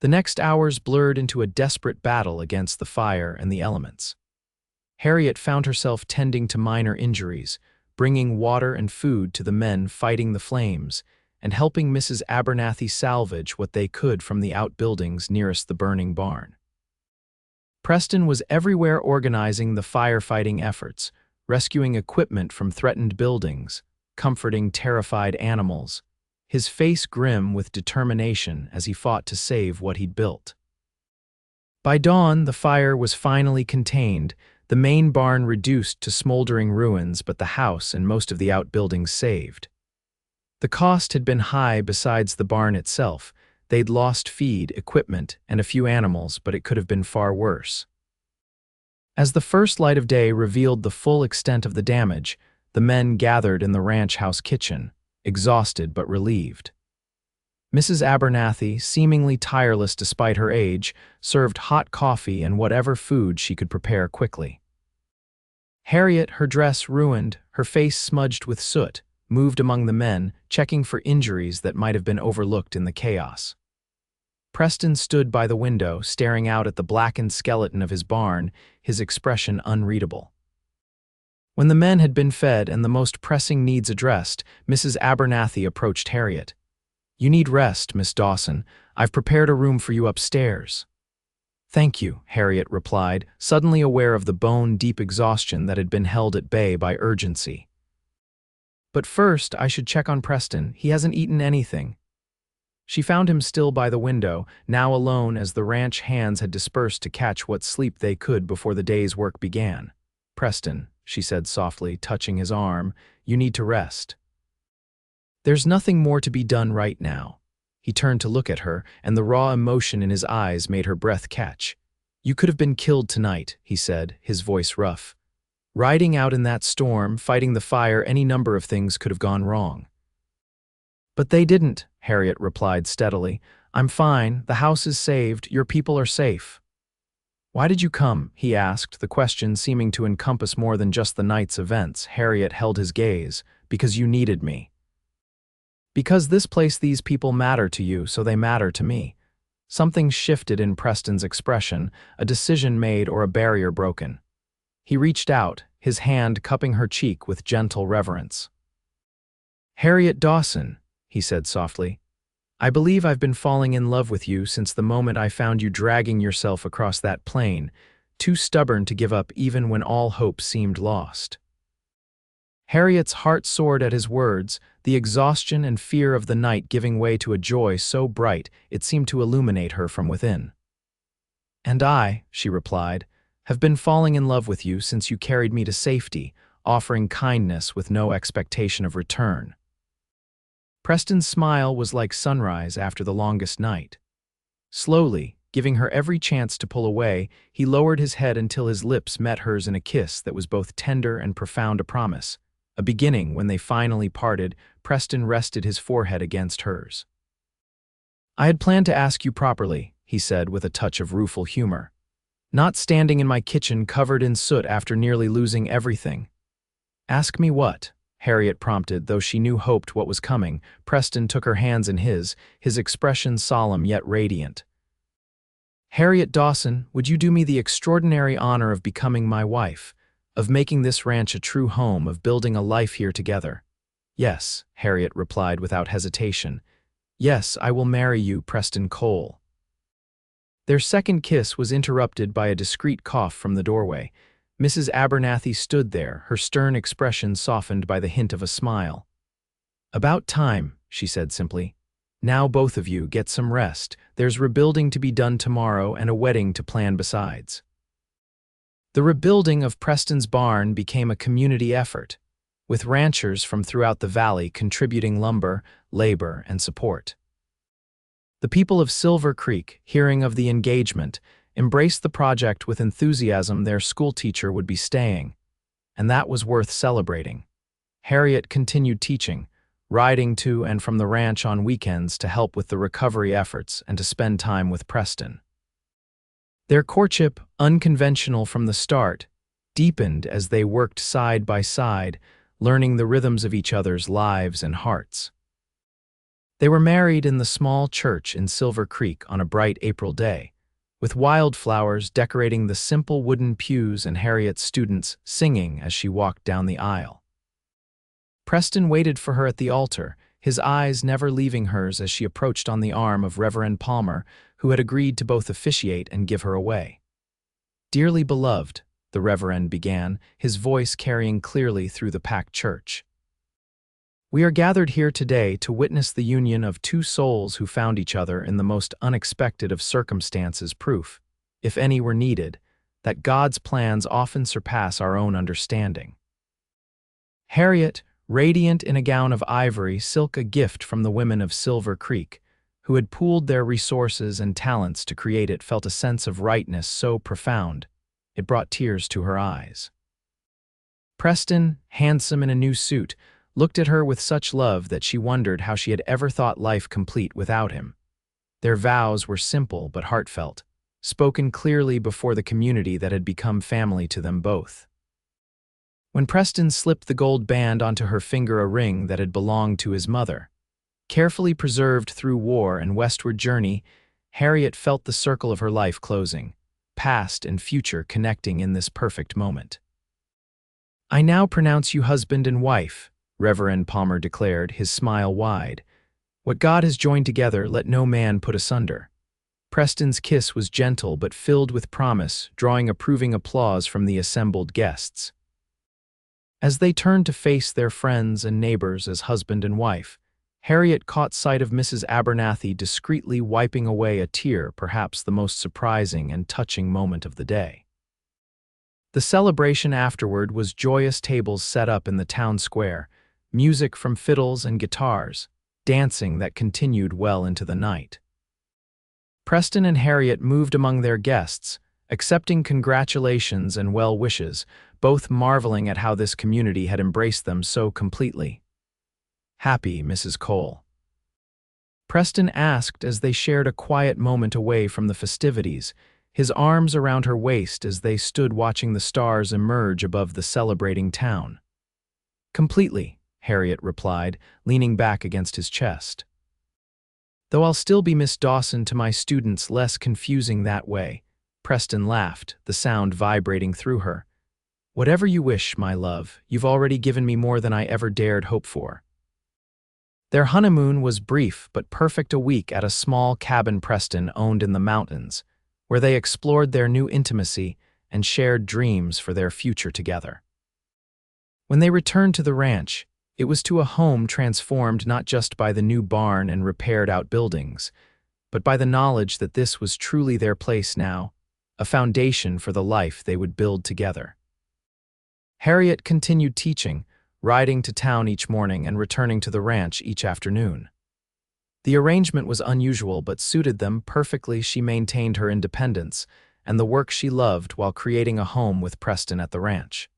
The next hours blurred into a desperate battle against the fire and the elements. Harriet found herself tending to minor injuries, bringing water and food to the men fighting the flames, and helping Mrs. Abernathy salvage what they could from the outbuildings nearest the burning barn. Preston was everywhere organizing the firefighting efforts, rescuing equipment from threatened buildings, comforting terrified animals, his face grim with determination as he fought to save what he'd built. By dawn, the fire was finally contained, the main barn reduced to smoldering ruins, but the house and most of the outbuildings saved. The cost had been high besides the barn itself. They'd lost feed, equipment, and a few animals, but it could have been far worse. As the first light of day revealed the full extent of the damage, the men gathered in the ranch house kitchen, exhausted but relieved. Mrs. Abernathy, seemingly tireless despite her age, served hot coffee and whatever food she could prepare quickly. Harriet, her dress ruined, her face smudged with soot, moved among the men, checking for injuries that might have been overlooked in the chaos. Preston stood by the window, staring out at the blackened skeleton of his barn, his expression unreadable. When the men had been fed and the most pressing needs addressed, Mrs. Abernathy approached Harriet. "You need rest, Miss Dawson. I've prepared a room for you upstairs." "Thank you," Harriet replied, suddenly aware of the bone-deep exhaustion that had been held at bay by urgency. "But first, I should check on Preston. He hasn't eaten anything." She found him still by the window, now alone as the ranch hands had dispersed to catch what sleep they could before the day's work began. "Preston," she said softly, touching his arm, "you need to rest. There's nothing more to be done right now." He turned to look at her, and the raw emotion in his eyes made her breath catch. "You could have been killed tonight," he said, his voice rough. "Riding out in that storm, fighting the fire, any number of things could have gone wrong." "But they didn't," Harriet replied steadily. "I'm fine, the house is saved, your people are safe." "Why did you come?" he asked, the question seeming to encompass more than just the night's events. Harriet held his gaze. "Because you needed me." "Because this place, these people matter to you, so they matter to me." Something shifted in Preston's expression, a decision made or a barrier broken. He reached out, his hand cupping her cheek with gentle reverence. "Harriet Dawson," he said softly, "I believe I've been falling in love with you since the moment I found you dragging yourself across that plain, too stubborn to give up even when all hope seemed lost." Harriet's heart soared at his words, the exhaustion and fear of the night giving way to a joy so bright it seemed to illuminate her from within. "And I," she replied, "have been falling in love with you since you carried me to safety, offering kindness with no expectation of return." Preston's smile was like sunrise after the longest night. Slowly, giving her every chance to pull away, he lowered his head until his lips met hers in a kiss that was both tender and profound a promise. A beginning, when they finally parted, Preston rested his forehead against hers. "I had planned to ask you properly," he said with a touch of rueful humor. "Not standing in my kitchen covered in soot after nearly losing everything." "Ask me what?" Harriet prompted, though she knew hoped what was coming. Preston took her hands in his expression solemn yet radiant. "Harriet Dawson, would you do me the extraordinary honor of becoming my wife, of making this ranch a true home, of building a life here together?" "Yes," Harriet replied without hesitation. "Yes, I will marry you, Preston Cole." Their second kiss was interrupted by a discreet cough from the doorway. Mrs. Abernathy stood there, her stern expression softened by the hint of a smile. "About time," she said simply. "Now both of you get some rest. There's rebuilding to be done tomorrow and a wedding to plan besides." The rebuilding of Preston's barn became a community effort, with ranchers from throughout the valley contributing lumber, labor, and support. The people of Silver Creek, hearing of the engagement, embraced the project with enthusiasm. Their schoolteacher would be staying, and that was worth celebrating. Harriet continued teaching, riding to and from the ranch on weekends to help with the recovery efforts and to spend time with Preston. Their courtship, unconventional from the start, deepened as they worked side by side, learning the rhythms of each other's lives and hearts. They were married in the small church in Silver Creek on a bright April day, with wildflowers decorating the simple wooden pews and Harriet's students singing as she walked down the aisle. Preston waited for her at the altar, his eyes never leaving hers as she approached on the arm of Reverend Palmer, who had agreed to both officiate and give her away. "Dearly beloved," the Reverend began, his voice carrying clearly through the packed church. "We are gathered here today to witness the union of two souls who found each other in the most unexpected of circumstances, proof, if any were needed, that God's plans often surpass our own understanding." Harriet, radiant in a gown of ivory silk, a gift from the women of Silver Creek, who had pooled their resources and talents to create it, felt a sense of rightness so profound, it brought tears to her eyes. Preston, handsome in a new suit, looked at her with such love that she wondered how she had ever thought life complete without him. Their vows were simple but heartfelt, spoken clearly before the community that had become family to them both. When Preston slipped the gold band onto her finger, a ring that had belonged to his mother, carefully preserved through war and westward journey, Harriet felt the circle of her life closing, past and future connecting in this perfect moment. "I now pronounce you husband and wife," Reverend Palmer declared, his smile wide. "What God has joined together, let no man put asunder." Preston's kiss was gentle but filled with promise, drawing approving applause from the assembled guests. As they turned to face their friends and neighbors as husband and wife, Harriet caught sight of Mrs. Abernathy discreetly wiping away a tear, perhaps the most surprising and touching moment of the day. The celebration afterward was joyous tables set up in the town square, music from fiddles and guitars, dancing that continued well into the night. Preston and Harriet moved among their guests, accepting congratulations and well wishes, both marveling at how this community had embraced them so completely. "Happy, Mrs. Cole?" Preston asked as they shared a quiet moment away from the festivities, his arms around her waist as they stood watching the stars emerge above the celebrating town. "Completely," Harriet replied, leaning back against his chest. "Though I'll still be Miss Dawson to my students, less confusing that way." Preston laughed, the sound vibrating through her. "Whatever you wish, my love, you've already given me more than I ever dared hope for." Their honeymoon was brief but perfect, a week at a small cabin Preston owned in the mountains, where they explored their new intimacy and shared dreams for their future together. When they returned to the ranch, it was to a home transformed not just by the new barn and repaired outbuildings, but by the knowledge that this was truly their place now, a foundation for the life they would build together. Harriet continued teaching, riding to town each morning and returning to the ranch each afternoon. The arrangement was unusual but suited them perfectly. She maintained her independence and the work she loved while creating a home with Preston at the ranch.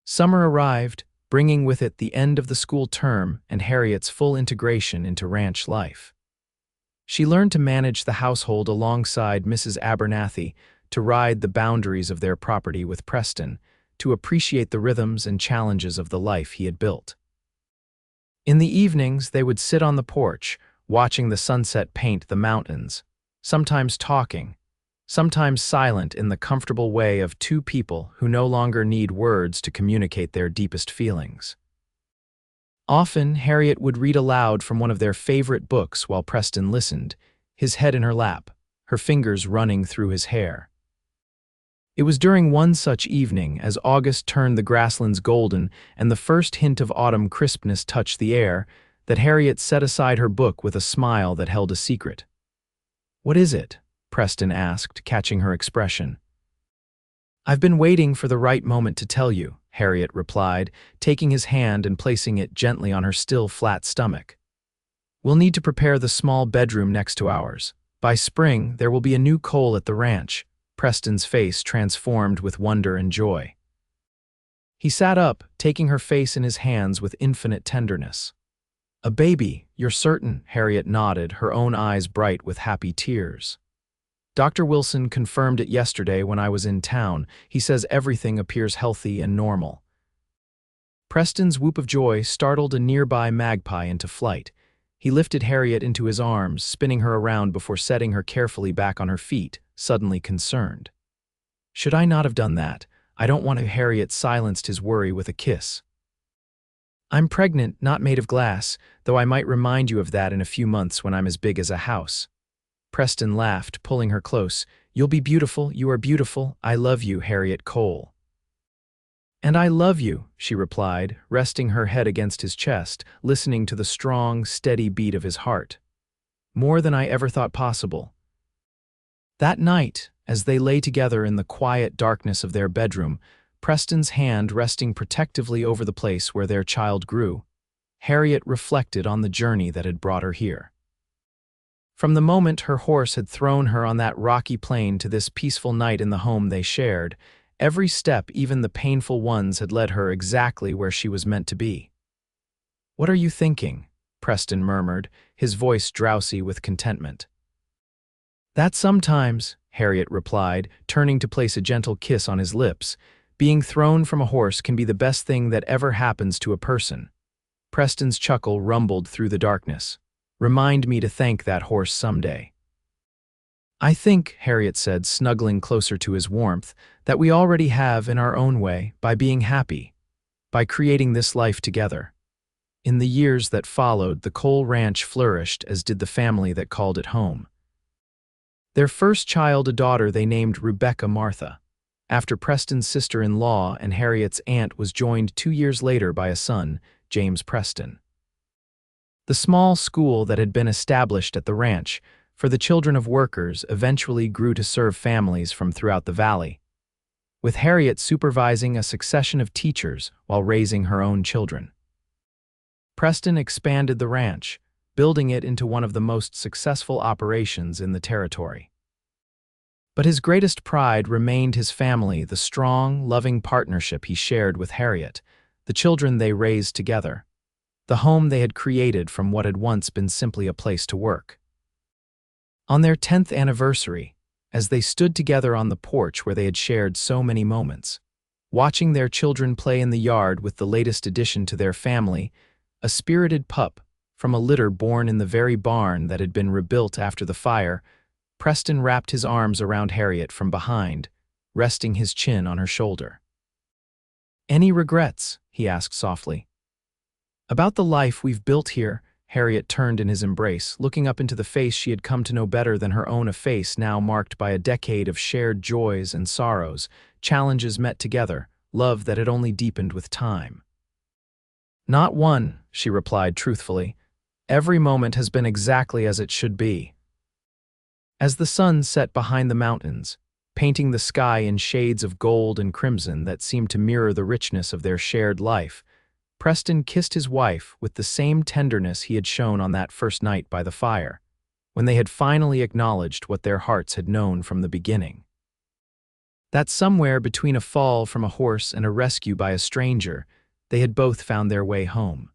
Summer arrived, bringing with it the end of the school term and Harriet's full integration into ranch life. She learned to manage the household alongside Mrs. Abernathy, to ride the boundaries of their property with Preston, to appreciate the rhythms and challenges of the life he had built. In the evenings, they would sit on the porch, watching the sunset paint the mountains, sometimes talking, sometimes silent in the comfortable way of two people who no longer need words to communicate their deepest feelings. Often, Harriet would read aloud from one of their favorite books while Preston listened, his head in her lap, her fingers running through his hair. It was during one such evening, as August turned the grasslands golden and the first hint of autumn crispness touched the air, that Harriet set aside her book with a smile that held a secret. "What is it?" Preston asked, catching her expression. "I've been waiting for the right moment to tell you," Harriet replied, taking his hand and placing it gently on her still flat stomach. "We'll need to prepare the small bedroom next to ours. By spring, there will be a new Cole at the ranch." Preston's face transformed with wonder and joy. He sat up, taking her face in his hands with infinite tenderness. "A baby, you're certain?" Harriet nodded, her own eyes bright with happy tears. "Dr. Wilson confirmed it yesterday when I was in town. He says everything appears healthy and normal." Preston's whoop of joy startled a nearby magpie into flight. He lifted Harriet into his arms, spinning her around before setting her carefully back on her feet, suddenly concerned. "Should I not have done that? I don't want to." Harriet silenced his worry with a kiss. "I'm pregnant, not made of glass, though I might remind you of that in a few months when I'm as big as a house." Preston laughed, pulling her close. "You'll be beautiful, you are beautiful. I love you, Harriet Cole." "And I love you," she replied, resting her head against his chest, listening to the strong, steady beat of his heart. "More than I ever thought possible." That night, as they lay together in the quiet darkness of their bedroom, Preston's hand resting protectively over the place where their child grew, Harriet reflected on the journey that had brought her here. From the moment her horse had thrown her on that rocky plain to this peaceful night in the home they shared, every step, even the painful ones, had led her exactly where she was meant to be. "What are you thinking?" Preston murmured, his voice drowsy with contentment. "That sometimes," Harriet replied, turning to place a gentle kiss on his lips, "being thrown from a horse can be the best thing that ever happens to a person." Preston's chuckle rumbled through the darkness. "Remind me to thank that horse someday." "I think," Harriet said, snuggling closer to his warmth, "that we already have in our own way, by being happy, by creating this life together." In the years that followed, the Cole Ranch flourished, as did the family that called it home. Their first child, a daughter they named Rebecca Martha, after Preston's sister-in-law, and Harriet's aunt was joined 2 years later by a son, James Preston. The small school that had been established at the ranch for the children of workers eventually grew to serve families from throughout the valley, with Harriet supervising a succession of teachers while raising her own children. Preston expanded the ranch, building it into one of the most successful operations in the territory. But his greatest pride remained his family, the strong, loving partnership he shared with Harriet, the children they raised together, the home they had created from what had once been simply a place to work. On their 10th anniversary, as they stood together on the porch where they had shared so many moments, watching their children play in the yard with the latest addition to their family, a spirited pup from a litter born in the very barn that had been rebuilt after the fire, Preston wrapped his arms around Harriet from behind, resting his chin on her shoulder. "Any regrets?" he asked softly. "About the life we've built here?" Harriet turned in his embrace, looking up into the face she had come to know better than her own, a face now marked by a decade of shared joys and sorrows, challenges met together, love that had only deepened with time. "Not one," she replied truthfully. "Every moment has been exactly as it should be." As the sun set behind the mountains, painting the sky in shades of gold and crimson that seemed to mirror the richness of their shared life, Preston kissed his wife with the same tenderness he had shown on that first night by the fire, when they had finally acknowledged what their hearts had known from the beginning. That somewhere between a fall from a horse and a rescue by a stranger, they had both found their way home.